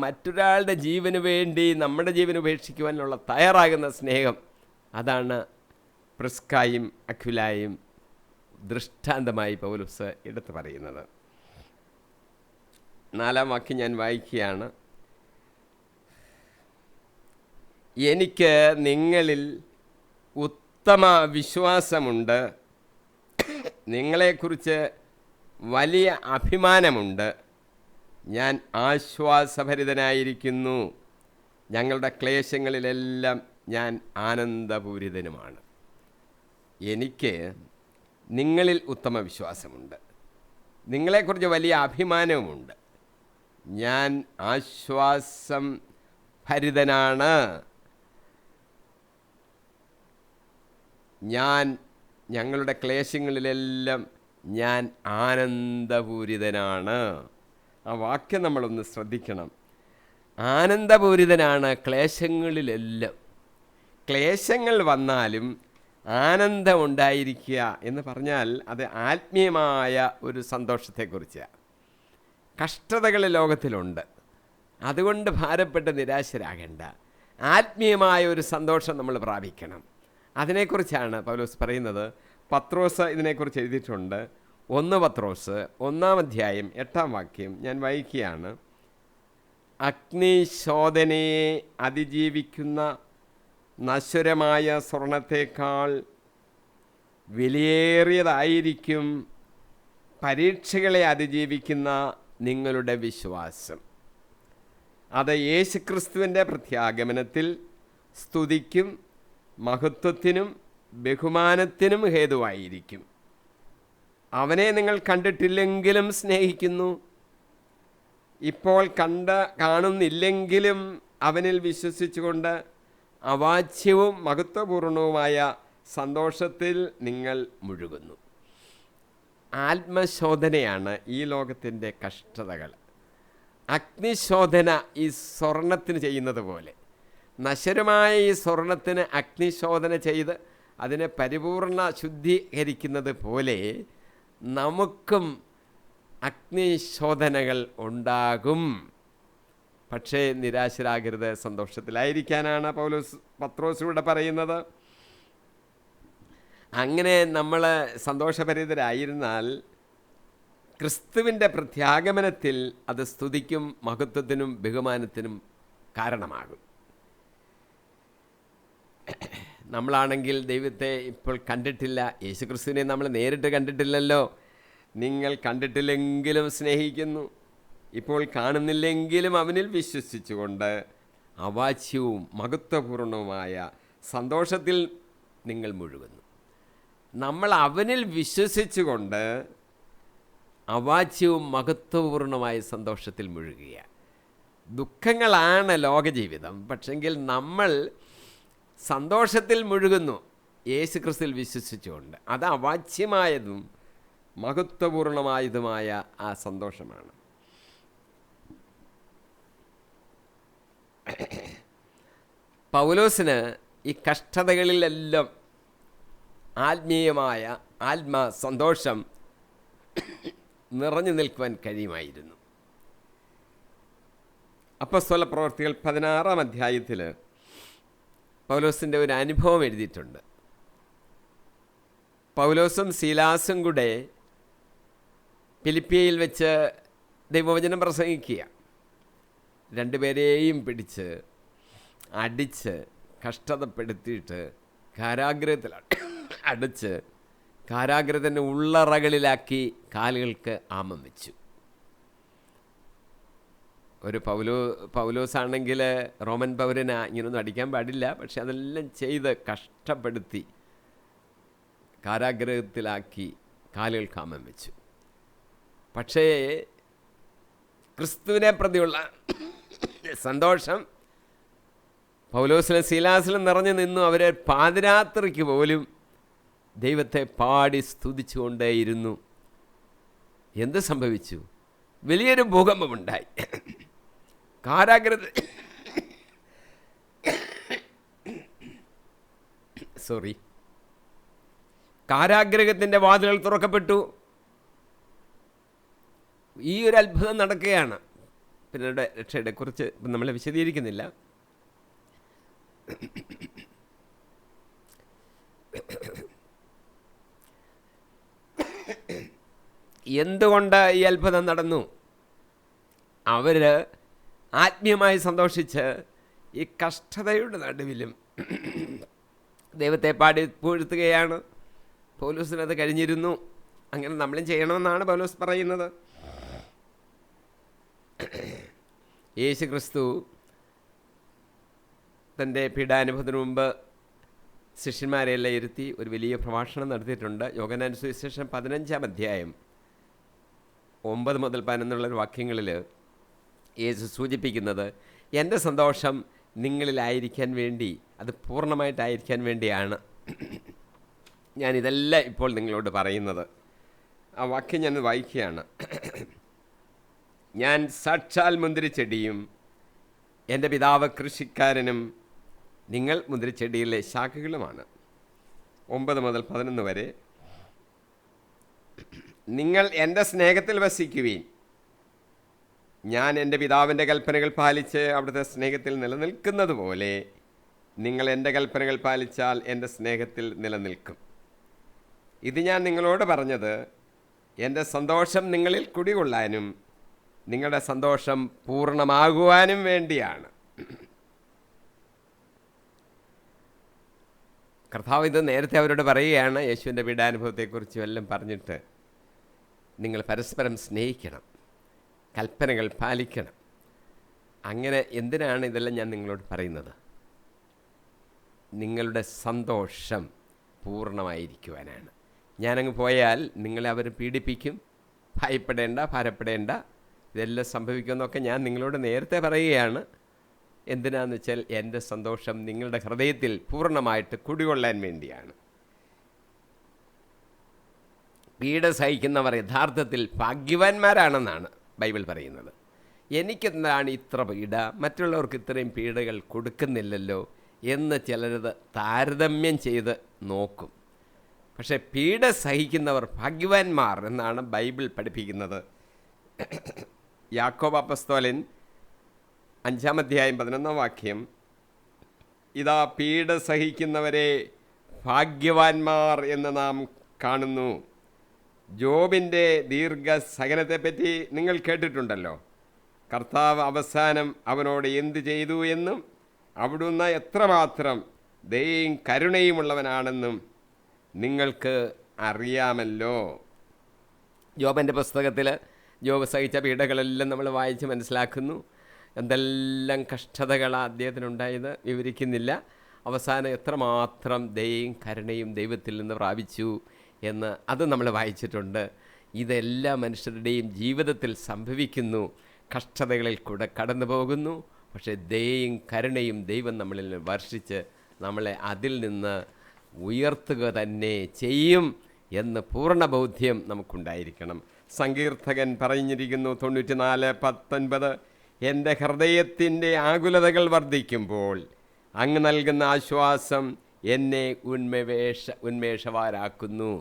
Speaker 1: മറ്റൊരാളുടെ ജീവന് വേണ്ടി നമ്മുടെ ജീവൻ ഉപേക്ഷിക്കുവാനുള്ള തയ്യാറാകുന്ന സ്നേഹം, അതാണ് പ്രിസ്കായും അക്വിലായും ദൃഷ്ടാന്തമായി പൗലോസ് എടുത്തു പറയുന്നത്. 4-ാം വാക്യം ഞാൻ വായിക്കുകയാണ്. എനിക്ക് നിങ്ങളിൽ ഉത്തമ വിശ്വാസമുണ്ട്, നിങ്ങളെക്കുറിച്ച് വലിയ അഭിമാനമുണ്ട്, ഞാൻ ആശ്വാസഭരിതനായിരിക്കുന്നു, ഞങ്ങളുടെ ക്ലേശങ്ങളിലെല്ലാം ഞാൻ ആനന്ദപൂരിതനുമാണ്. എനിക്ക് നിങ്ങളിൽ ഉത്തമ വിശ്വാസമുണ്ട്, നിങ്ങളെക്കുറിച്ച് വലിയ അഭിമാനവുമുണ്ട്, ഞാൻ ആശ്വാസം ഭരിതനാണ്, ഞങ്ങളുടെ ക്ലേശങ്ങളിലെല്ലാം ഞാൻ ആനന്ദപൂരിതനാണ്. ആ വാക്യം നമ്മളൊന്ന് ശ്രദ്ധിക്കണം. ആനന്ദപൂരിതനാണ് ക്ലേശങ്ങളിലെല്ലാം. ക്ലേശങ്ങൾ വന്നാലും ആനന്ദമുണ്ടായിരിക്കുക എന്ന് പറഞ്ഞാൽ അത് ആത്മീയമായ ഒരു സന്തോഷത്തെക്കുറിച്ചാണ്. കഷ്ടതകൾ ലോകത്തിലുണ്ട്, അതുകൊണ്ട് ഭാരപ്പെട്ട് നിരാശരാകേണ്ട. ആത്മീയമായ ഒരു സന്തോഷം നമ്മൾ പ്രാപിക്കണം. അതിനെക്കുറിച്ചാണ് പൗലോസ് പറയുന്നത്. പത്രോസ് ഇതിനെക്കുറിച്ച് എഴുതിയിട്ടുണ്ട്. 1 പത്രോസ് 1-ാം അധ്യായം 8-ാം വാക്യം ഞാൻ വായിക്കുകയാണ്. അഗ്നിശോധനയെ അതിജീവിക്കുന്ന നശ്വരമായ സ്വർണത്തേക്കാൾ വിലയേറിയതായിരിക്കും പരീക്ഷകളെ അതിജീവിക്കുന്ന നിങ്ങളുടെ വിശ്വാസം. അത് യേശുക്രിസ്തുവിൻ്റെ പ്രത്യാഗമനത്തിൽ സ്തുതിക്കും മഹത്വത്തിനും ബഹുമാനത്തിനും ഹേതുവായിരിക്കും. അവനെ നിങ്ങൾ കണ്ടിട്ടില്ലെങ്കിലും സ്നേഹിക്കുന്നു, ഇപ്പോൾ കാണുന്നില്ലെങ്കിലും അവനിൽ വിശ്വസിച്ചുകൊണ്ട് അവാച്യവും മഹത്വപൂർണവുമായ സന്തോഷത്തിൽ നിങ്ങൾ മുഴുകുന്നു. ആത്മശോധനയാണ് ഈ ലോകത്തിൻ്റെ കഷ്ടതകൾ. അഗ്നിശോധന ഈ സ്വർണത്തിന് ചെയ്യുന്നത് പോലെ, നശ്വരമായ ഈ സ്വർണത്തിന് അഗ്നിശോധന ചെയ്ത് അതിനെ പരിപൂർണ ശുദ്ധീകരിക്കുന്നത് പോലെ നമുക്കും അഗ്നിശോധനകൾ ഉണ്ടാകും. പക്ഷേ നിരാശരാകരുത്, സന്തോഷത്തിലായിരിക്കാനാണ് പത്രോസിലൂടെ പറയുന്നത്. അങ്ങനെ നമ്മൾ സന്തോഷഭരിതരായിരുന്നാൽ ക്രിസ്തുവിൻ്റെ പ്രത്യാഗമനത്തിൽ അത് സ്തുതിക്കും മഹത്വത്തിനും ബഹുമാനത്തിനും കാരണമാകും. നമ്മളാണെങ്കിൽ ദൈവത്തെ ഇപ്പോൾ കണ്ടിട്ടില്ല, യേശുക്രിസ്തുവിനെ നമ്മൾ നേരിട്ട് കണ്ടിട്ടില്ലല്ലോ. നിങ്ങൾ കണ്ടിട്ടില്ലെങ്കിലും സ്നേഹിക്കുന്നു, ഇപ്പോൾ കാണുന്നില്ലെങ്കിലും അവനിൽ വിശ്വസിച്ചുകൊണ്ട് അവാച്യവും മഹത്വപൂർണവുമായ സന്തോഷത്തിൽ നിങ്ങൾ മുഴുകുന്നു. നമ്മൾ അവനിൽ വിശ്വസിച്ചുകൊണ്ട് അവാച്യവും മഹത്വപൂർണമായ സന്തോഷത്തിൽ മുഴുകുക. ദുഃഖങ്ങളാണ് ലോകജീവിതം, പക്ഷെങ്കിൽ നമ്മൾ സന്തോഷത്തിൽ മുഴുകുന്നു യേശുക്രിസ്തുവിൽ വിശ്വസിച്ചുകൊണ്ട്. അത് അവാച്യമായതും മഹത്വപൂർണമായതുമായ ആ സന്തോഷമാണ്. പൗലോസിന് ഈ കഷ്ടതകളിലെല്ലാം ആത്മീയമായ സന്തോഷം നിറഞ്ഞു നിൽക്കുവാൻ കഴിയുമായിരുന്നു. അപ്പോസ്തല പ്രവൃത്തികൾ 16-ാം അധ്യായത്തിൽ പൗലോസിൻ്റെ ഒരു അനുഭവം എഴുതിയിട്ടുണ്ട്. പൗലോസും സീലാസും കൂടെ ഫിലിപ്പിയിൽ വെച്ച് ദൈവവചനം പ്രസംഗിക്കുക. രണ്ടുപേരെയും പിടിച്ച് അടിച്ച് കഷ്ടതപ്പെടുത്തിയിട്ട് കാരാഗ്രഹത്തിൽ അടച്ച് കാരാഗ്രഹത്തിൻ്റെ ഉള്ളറകളിലാക്കി കാലുകൾക്ക് ആമം വെച്ചു. ഒരു പൗലോസാണെങ്കിൽ റോമൻ പൗരന് ഇങ്ങനൊന്നും അടിക്കാൻ പാടില്ല, പക്ഷെ അതെല്ലാം ചെയ്ത് കഷ്ടപ്പെടുത്തി കാരാഗ്രഹത്തിലാക്കി കാലുകൾക്ക് ആമം വെച്ചു. പക്ഷേ ക്രിസ്തുവിനെ പ്രതിയുള്ള സന്തോഷം പൗലോസിലും സീലാസിലും നിറഞ്ഞു നിന്നു. അവരെ പാതിരാത്രിക്ക് പോലും ദൈവത്തെ പാടി സ്തുതിച്ചുകൊണ്ടേയിരുന്നു. എന്ത് സംഭവിച്ചു? വലിയൊരു ഭൂകമ്പമുണ്ടായി. കാരാഗ്രഹത്തിൻ്റെ വാതിലുകൾ തുറക്കപ്പെട്ടു. ഈ ഒരു അത്ഭുതം നടക്കുകയാണ്. പിന്നീട് രക്ഷയുടെ കുറിച്ച് നമ്മൾ വിശദീകരിക്കുന്നില്ല. എന്തുകൊണ്ട് ഈ അത്ഭുതം നടന്നു? അവർ ആത്മീയമായി സന്തോഷിച്ച് ഈ കഷ്ടതയുടെ നടുവിലും ദൈവത്തെ പാടി പുകഴ്ത്തുകയാണ്. പൗലോസിനത് കഴിഞ്ഞിരുന്നു. അങ്ങനെ നമ്മളും ചെയ്യണമെന്നാണ് പൗലോസ് പറയുന്നത്. യേശു ക്രിസ്തു തൻ്റെ പീഡാനുഭവത്തിന് മുമ്പ് ശിഷ്യന്മാരെയെല്ലാം ഇരുത്തി ഒരു വലിയ പ്രഭാഷണം നടത്തിയിട്ടുണ്ട്. യോഹന്നാൻ സുവിശേഷം 15-ാം അധ്യായം 9 മുതൽ 11 വാക്യങ്ങളിൽ യേശു സൂചിപ്പിക്കുന്നത് എൻ്റെ സന്തോഷം നിങ്ങളിലായിരിക്കാൻ വേണ്ടി, അത് പൂർണ്ണമായിട്ടായിരിക്കാൻ വേണ്ടിയാണ് ഞാനിതെല്ലാം ഇപ്പോൾ നിങ്ങളോട് പറയുന്നത്. ആ വാക്യം ഞാൻ വായിക്കുകയാണ്. ഞാൻ സാക്ഷാൽ മുന്തിരിച്ചെടിയും എൻ്റെ പിതാവ് കൃഷിക്കാരനും നിങ്ങൾ മുന്തിരിച്ചെടിയിലെ ശാഖകളുമാണ്. 9 മുതൽ 11 വരെ. നിങ്ങൾ എൻ്റെ സ്നേഹത്തിൽ വസിക്കുവീൻ, ഞാൻ എൻ്റെ പിതാവിൻ്റെ കൽപ്പനകൾ പാലിച്ച് അവിടുത്തെ സ്നേഹത്തിൽ നിലനിൽക്കുന്നത് പോലെ നിങ്ങൾ എൻ്റെ കൽപ്പനകൾ പാലിച്ചാൽ എൻ്റെ സ്നേഹത്തിൽ നിലനിൽക്കും. ഇത് ഞാൻ നിങ്ങളോട് പറഞ്ഞത് എൻ്റെ സന്തോഷം നിങ്ങളിൽ കുടികൊള്ളാനും നിങ്ങളുടെ സന്തോഷം പൂർണ്ണമാകുവാനും വേണ്ടിയാണ്. കർത്താവ് ഇത് നേരത്തെ അവരോട് പറയുകയാണ്. യേശുവിൻ്റെ പീഡാനുഭവത്തെക്കുറിച്ചും എല്ലാം പറഞ്ഞിട്ട് നിങ്ങൾ പരസ്പരം സ്നേഹിക്കണം, കൽപ്പനകൾ പാലിക്കണം. അങ്ങനെ എന്തിനാണ് ഇതെല്ലാം ഞാൻ നിങ്ങളോട് പറയുന്നത്? നിങ്ങളുടെ സന്തോഷം പൂർണ്ണമായിരിക്കുവാനാണ്. ഞാനങ്ങ് പോയാൽ നിങ്ങളെ അവർ പീഡിപ്പിക്കും, ഭയപ്പെടേണ്ട, ഭാരപ്പെടേണ്ട, ഇതെല്ലാം സംഭവിക്കുമെന്നൊക്കെ ഞാൻ നിങ്ങളോട് നേരത്തെ പറയുകയാണ്. എന്തിനാന്ന് വെച്ചാൽ എൻ്റെ സന്തോഷം നിങ്ങളുടെ ഹൃദയത്തിൽ പൂർണ്ണമായിട്ട് കുടികൊള്ളാൻ വേണ്ടിയാണ്. പീഡ സഹിക്കുന്നവർ യഥാർത്ഥത്തിൽ ഭാഗ്യവാന്മാരാണെന്നാണ് ബൈബിൾ പറയുന്നത്. എനിക്കെന്താണ് ഇത്ര പീഡ, മറ്റുള്ളവർക്ക് ഇത്രയും പീഡകൾ കൊടുക്കുന്നില്ലല്ലോ എന്ന് ചിലരത് താരതമ്യം ചെയ്ത് നോക്കും. പക്ഷേ പീഡ സഹിക്കുന്നവർ ഭാഗ്യവാന്മാർ എന്നാണ് ബൈബിൾ പഠിപ്പിക്കുന്നത്. യാക്കോബ് അപ്പസ്തോലൻ 5-ാം അധ്യായം 11-ാം വാക്യം, ഇതാ പീഡ സഹിക്കുന്നവരെ ഭാഗ്യവാന്മാർ എന്ന് നാം കാണുന്നു. ജോബിൻ്റെ ദീർഘസഹനത്തെപ്പറ്റി നിങ്ങൾ കേട്ടിട്ടുണ്ടല്ലോ. കർത്താവ് അവസാനം അവനോട് എന്തു ചെയ്തു എന്നും അവിടുന്ന് എത്രമാത്രം ദയയും കരുണയുമുള്ളവനാണെന്നും നിങ്ങൾക്ക് അറിയാമല്ലോ. ജോബിൻ്റെ പുസ്തകത്തിൽ ജോബ് സഹിച്ച പീഡകളെല്ലാം നമ്മൾ വായിച്ച് മനസ്സിലാക്കുന്നു. എന്തെല്ലാം കഷ്ടതകളാണ് അദ്ദേഹത്തിനുണ്ടായത് വിവരിക്കുന്നില്ല. അവസാനം എത്രമാത്രം ദയയും കരുണയും ദൈവത്തിൽ നിന്ന് പ്രാപിച്ചു എന്ന് അത് നമ്മൾ വായിച്ചിട്ടുണ്ട്. ഇതെല്ലാം മനുഷ്യരുടെയും ജീവിതത്തിൽ സംഭവിക്കുന്നു. കഷ്ടതകളിൽ കൂടെ കടന്നു പോകുന്നു. പക്ഷേ ദയയും കരുണയും ദൈവം നമ്മളിൽ നിന്ന് വർഷിച്ച് നമ്മളെ അതിൽ നിന്ന് ഉയർത്തുക തന്നെ ചെയ്യും എന്ന് പൂർണ്ണ ബോധ്യം നമുക്കുണ്ടായിരിക്കണം. സങ്കീർത്തകൻ പറഞ്ഞിരിക്കുന്നു 94:19, എൻ്റെ ഹൃദയത്തിൻ്റെ ആകുലതകൾ വർദ്ധിക്കുമ്പോൾ അങ്ങ് നൽകുന്ന ആശ്വാസം എന്നെ ഉന്മേഷവാരാക്കുന്നു.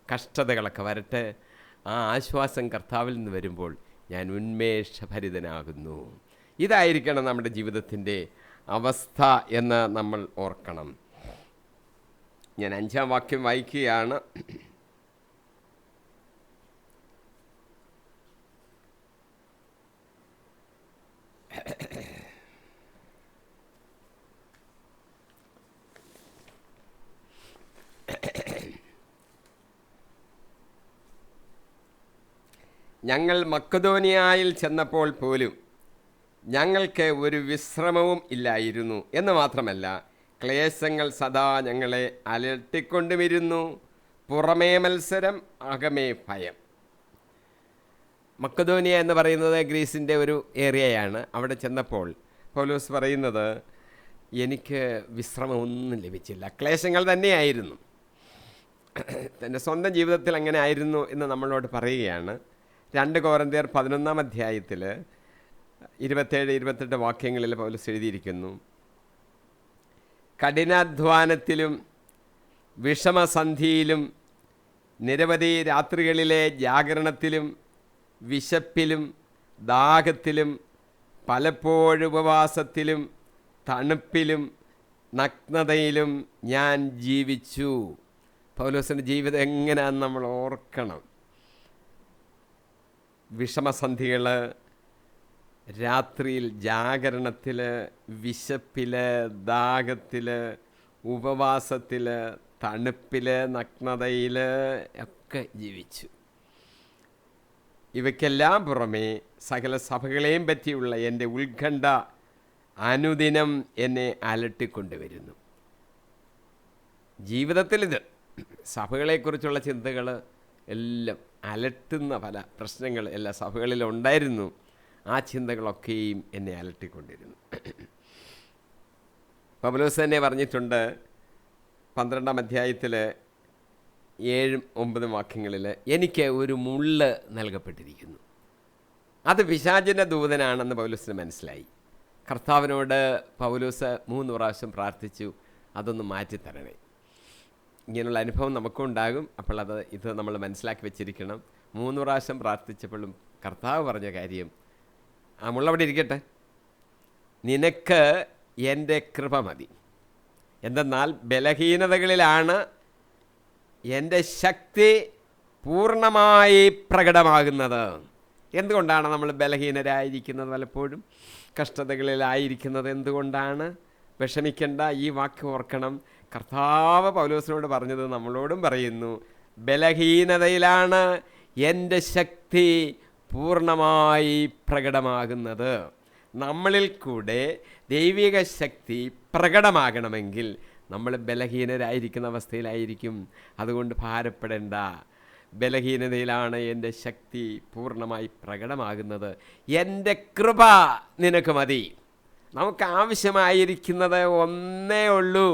Speaker 1: കഷ്ടതകളൊക്കെ വരട്ടെ, ആ ആശ്വാസം കർത്താവിൽ നിന്ന് വരുമ്പോൾ ഞാൻ ഉന്മേഷഭരിതനാകുന്നു. ഇതായിരിക്കണം നമ്മുടെ ജീവിതത്തിൻ്റെ അവസ്ഥ എന്ന് നമ്മൾ ഓർക്കണം. ഞാൻ 5-ാം വാക്യം വായിക്കുകയാണ്. ഞങ്ങൾ മക്കദോനിയായിൽ ചെന്നപ്പോൾ പോലും ഞങ്ങൾക്ക് ഒരു വിശ്രമവും ഇല്ലായിരുന്നു എന്ന് മാത്രമല്ല, ക്ലേശങ്ങൾ സദാ ഞങ്ങളെ അലട്ടിക്കൊണ്ടുമിരുന്നു. പുറമേ മത്സരം, അകമേ ഭയം. മക്കദോനിയ എന്ന് പറയുന്നത് ഗ്രീസിൻ്റെ ഒരു ഏരിയയാണ്. അവിടെ ചെന്നപ്പോൾ പൗലോസ് പറയുന്നത്, എനിക്ക് വിശ്രമമൊന്നും ലഭിച്ചില്ല, ക്ലേശങ്ങൾ തന്നെയായിരുന്നു. തൻ്റെ സ്വന്തം ജീവിതത്തിൽ അങ്ങനെ ആയിരുന്നു എന്ന് നമ്മളോട് പറയുകയാണ്. 2 കൊരിന്ത്യർ 11-ാം അധ്യായത്തിൽ 27-28 വാക്യങ്ങളിൽ പൗലോസ് എഴുതിയിരിക്കുന്നു, കഠിനാധ്വാനത്തിലും വിഷമസന്ധിയിലും നിരവധി രാത്രികളിലെ ജാഗരണത്തിലും വിശപ്പിലും ദാഹത്തിലും പലപ്പോഴും ഉപവാസത്തിലും തണുപ്പിലും നഗ്നതയിലും ഞാൻ ജീവിച്ചു. പൗലോസിൻ്റെ ജീവിതം എങ്ങനെയാണെന്ന് നമ്മൾ ഓർക്കണം. വിഷമസന്ധികൾ, രാത്രിയിൽ ജാഗരണത്തിൽ, വിശപ്പിൽ, ദാഹത്തിൽ, ഉപവാസത്തിൽ, തണുപ്പിൽ, നഗ്നതയിൽ ഒക്കെ ജീവിച്ചു. ഇവയ്ക്കെല്ലാം പുറമേ സകല സഭകളെയും പറ്റിയുള്ള എൻ്റെ ഉത്കണ്ഠ അനുദിനം എന്നെ അലട്ടിക്കൊണ്ടുവരുന്നു. ജീവിതത്തിൽ ഇത് സഭകളെക്കുറിച്ചുള്ള ചിന്തകൾ എല്ലാം അലട്ടുന്ന പല പ്രശ്നങ്ങൾ എല്ലാ സഭകളിലും ഉണ്ടായിരുന്നു. ആ ചിന്തകളൊക്കെയും എന്നെ അലട്ടിക്കൊണ്ടിരുന്നു. പൗലോസ് തന്നെ പറഞ്ഞിട്ടുണ്ട് 12-ാം അധ്യായത്തിൽ 7-9 വാക്യങ്ങളിൽ, എനിക്ക് ഒരു മുള്ള് നൽകപ്പെട്ടിരിക്കുന്നു. അത് പിശാചിൻ്റെ ദൂതനാണെന്ന് പൗലോസിന് മനസ്സിലായി. കർത്താവിനോട് പൗലോസ് 3 പ്രാവശ്യം പ്രാർത്ഥിച്ചു, അതൊന്ന് മാറ്റിത്തരണേ. ഇങ്ങനെയുള്ള അനുഭവം നമുക്കും ഉണ്ടാകും. അപ്പോൾ ഇത് നമ്മൾ മനസ്സിലാക്കി വെച്ചിരിക്കണം. 3 പ്രാവശ്യം പ്രാർത്ഥിച്ചപ്പോഴും കർത്താവ് പറഞ്ഞ കാര്യം, ആ മുള്ളവിടെ ഇരിക്കട്ടെ, നിനക്ക് എൻ്റെ കൃപ മതി. എന്തെന്നാൽ ബലഹീനതകളിലാണ് എൻ്റെ ശക്തി പൂർണ്ണമായി പ്രകടമാകുന്നത്. എന്തുകൊണ്ടാണ് നമ്മൾ ബലഹീനരായിരിക്കുന്നത്? പലപ്പോഴും കഷ്ടതകളിലായിരിക്കുന്നത് എന്തുകൊണ്ടാണ്? വിഷമിക്കേണ്ട, ഈ വാക്ക് ഓർക്കണം. കർത്താവ് പൗലോസിനോട് പറഞ്ഞത് നമ്മളോടും പറയുന്നു, ബലഹീനതയിലാണ് എൻ്റെ ശക്തി പൂർണ്ണമായി പ്രകടമാകുന്നത്. നമ്മളിൽ കൂടെ ദൈവിക ശക്തി പ്രകടമാകണമെങ്കിൽ നമ്മൾ ബലഹീനരായിരിക്കുന്ന അവസ്ഥയിലായിരിക്കും. അതുകൊണ്ട് ഭാരപ്പെടേണ്ട. ബലഹീനതയിലാണ് എൻ്റെ ശക്തി പൂർണ്ണമായി പ്രകടമാകുന്നത്. എൻ്റെ കൃപ നിനക്ക് മതി. നമുക്ക് ആവശ്യമായിരിക്കുന്നത് ഒന്നേ ഉള്ളൂ.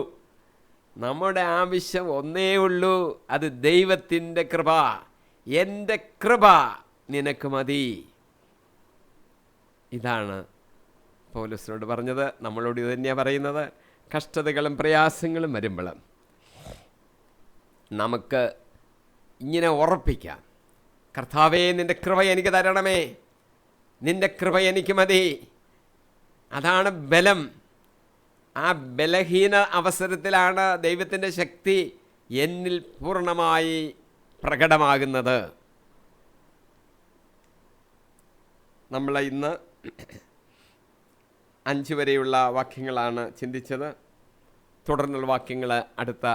Speaker 1: നമ്മുടെ ആവശ്യം ഒന്നേ ഉള്ളൂ, അത് ദൈവത്തിൻ്റെ കൃപ. എൻ്റെ കൃപ നിനക്ക് മതി. ഇതാണ് പൗലോസിനോട് പറഞ്ഞത്. നമ്മളോട് ഇത് തന്നെയാണ് പറയുന്നത്. കഷ്ടതകളും പ്രയാസങ്ങളും വരുമ്പോൾ നമുക്ക് ഇങ്ങനെ ഉറപ്പിക്കാം, കർത്താവേ നിൻ്റെ കൃപ എനിക്ക് തരണമേ, നിൻ്റെ കൃപ എനിക്ക് മതി. അതാണ് ബലം. ആ ബലഹീന അവസരത്തിലാണ് ദൈവത്തിൻ്റെ ശക്തി എന്നിൽ പൂർണ്ണമായി പ്രകടമാകുന്നത്. നമ്മൾ ഇന്ന് 5 വരെയുള്ള വാക്യങ്ങളാണ് ചിന്തിച്ചത്. തുടർന്നുള്ള വാക്യങ്ങൾ അടുത്ത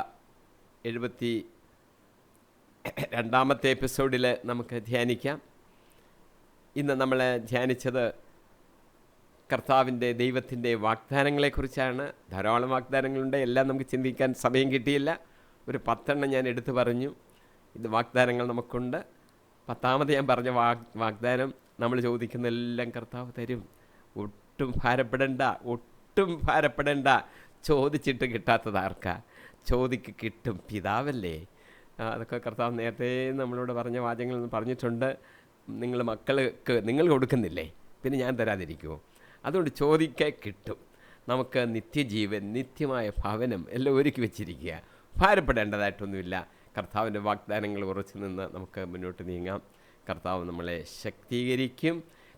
Speaker 1: 72ാമത്തെ എപ്പിസോഡിൽ നമുക്ക് ധ്യാനിക്കാം. ഇന്ന് നമ്മൾ ധ്യാനിച്ചത് കർത്താവിൻ്റെ ദൈവത്തിൻ്റെ വാഗ്ദാനങ്ങളെക്കുറിച്ചാണ്. ധാരാളം വാഗ്ദാനങ്ങളുണ്ട്. എല്ലാം നമുക്ക് ചിന്തിക്കാൻ സമയം കിട്ടിയില്ല. ഒരു 10 ഞാൻ എടുത്തു പറഞ്ഞു. ഇത് വാഗ്ദാനങ്ങൾ നമുക്കുണ്ട്. 10ാമത് ഞാൻ പറഞ്ഞ വാഗ്ദാനം നമ്മൾ ചോദിക്കുന്ന എല്ലാം കർത്താവ് തരും. ഒട്ടും ഭാരപ്പെടേണ്ട. ചോദിച്ചിട്ട് കിട്ടാത്തത് ആർക്കാ? ചോദിക്ക് കിട്ടും, പിതാവല്ലേ. അതൊക്കെ കർത്താവ് നേരത്തെ നമ്മളോട് പറഞ്ഞ വാചകങ്ങൾ പറഞ്ഞിട്ടുണ്ട്. നിങ്ങൾ കൊടുക്കുന്നില്ലേ, പിന്നെ ഞാൻ തരാതിരിക്കുമോ? അതുകൊണ്ട് ചോദിക്കാൻ കിട്ടും. നമുക്ക് നിത്യജീവൻ, നിത്യമായ ഭവനം എല്ലാം ഒരുക്കി വെച്ചിരിക്കുക. ഭാരപ്പെടേണ്ടതായിട്ടൊന്നുമില്ല. കർത്താവിൻ്റെ വാഗ്ദാനങ്ങൾ ഉറച്ചു നിന്ന് നമുക്ക് മുന്നോട്ട് നീങ്ങാം. കർത്താവ് നമ്മളെ ശക്തീകരിക്കും.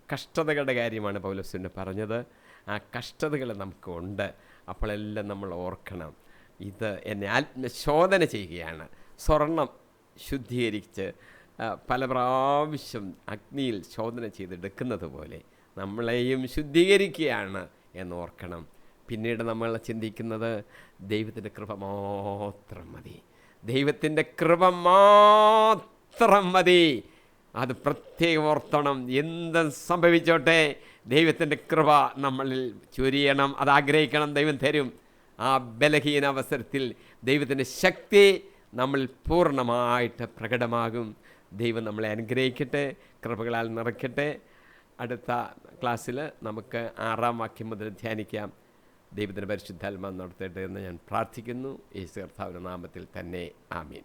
Speaker 1: കഷ്ടതകളുടെ കാര്യമാണ് പൗലോസിന് പറഞ്ഞത്. ആ കഷ്ടതകൾ നമുക്കുണ്ട്. അപ്പോഴെല്ലാം നമ്മൾ ഓർക്കണം, ഇത് എന്നെ ആത്മശോധന ചെയ്യുകയാണ്. സ്വർണം ശുദ്ധീകരിച്ച് പല പ്രാവശ്യം അഗ്നിയിൽ ശോധന ചെയ്തെടുക്കുന്നത് പോലെ നമ്മളെയും ശുദ്ധീകരിക്കുകയാണ് എന്നോർക്കണം. പിന്നീട് നമ്മൾ ചിന്തിക്കുന്നത് ദൈവത്തിൻ്റെ കൃപ മാത്രം മതി. ദൈവത്തിൻ്റെ കൃപ മാത്രം മതി. അത് പ്രത്യേകം ഓർത്തണം. എന്തും സംഭവിച്ചോട്ടെ, ദൈവത്തിൻ്റെ കൃപ നമ്മളിൽ ചൊരിയണം. അത് ആഗ്രഹിക്കണം, ദൈവം തരും. ആ ബലഹീന അവസരത്തിൽ ദൈവത്തിൻ്റെ ശക്തി നമ്മളിൽ പൂർണ്ണമായിട്ട് പ്രകടമാകും. ദൈവം നമ്മളെ അനുഗ്രഹിക്കട്ടെ, കൃപകളാൽ നിറയ്ക്കട്ടെ. അടുത്ത ക്ലാസ്സിൽ നമുക്ക് 6ാം വാക്യം മുതൽ ധ്യാനിക്കാം. ദൈവത്തിൻ്റെ പരിശുദ്ധാത്മാവ് നടത്തട്ടെ എന്ന് ഞാൻ പ്രാർത്ഥിക്കുന്നു. യേശു കർത്താവിൻ്റെ നാമത്തിൽ തന്നെ. ആമീൻ.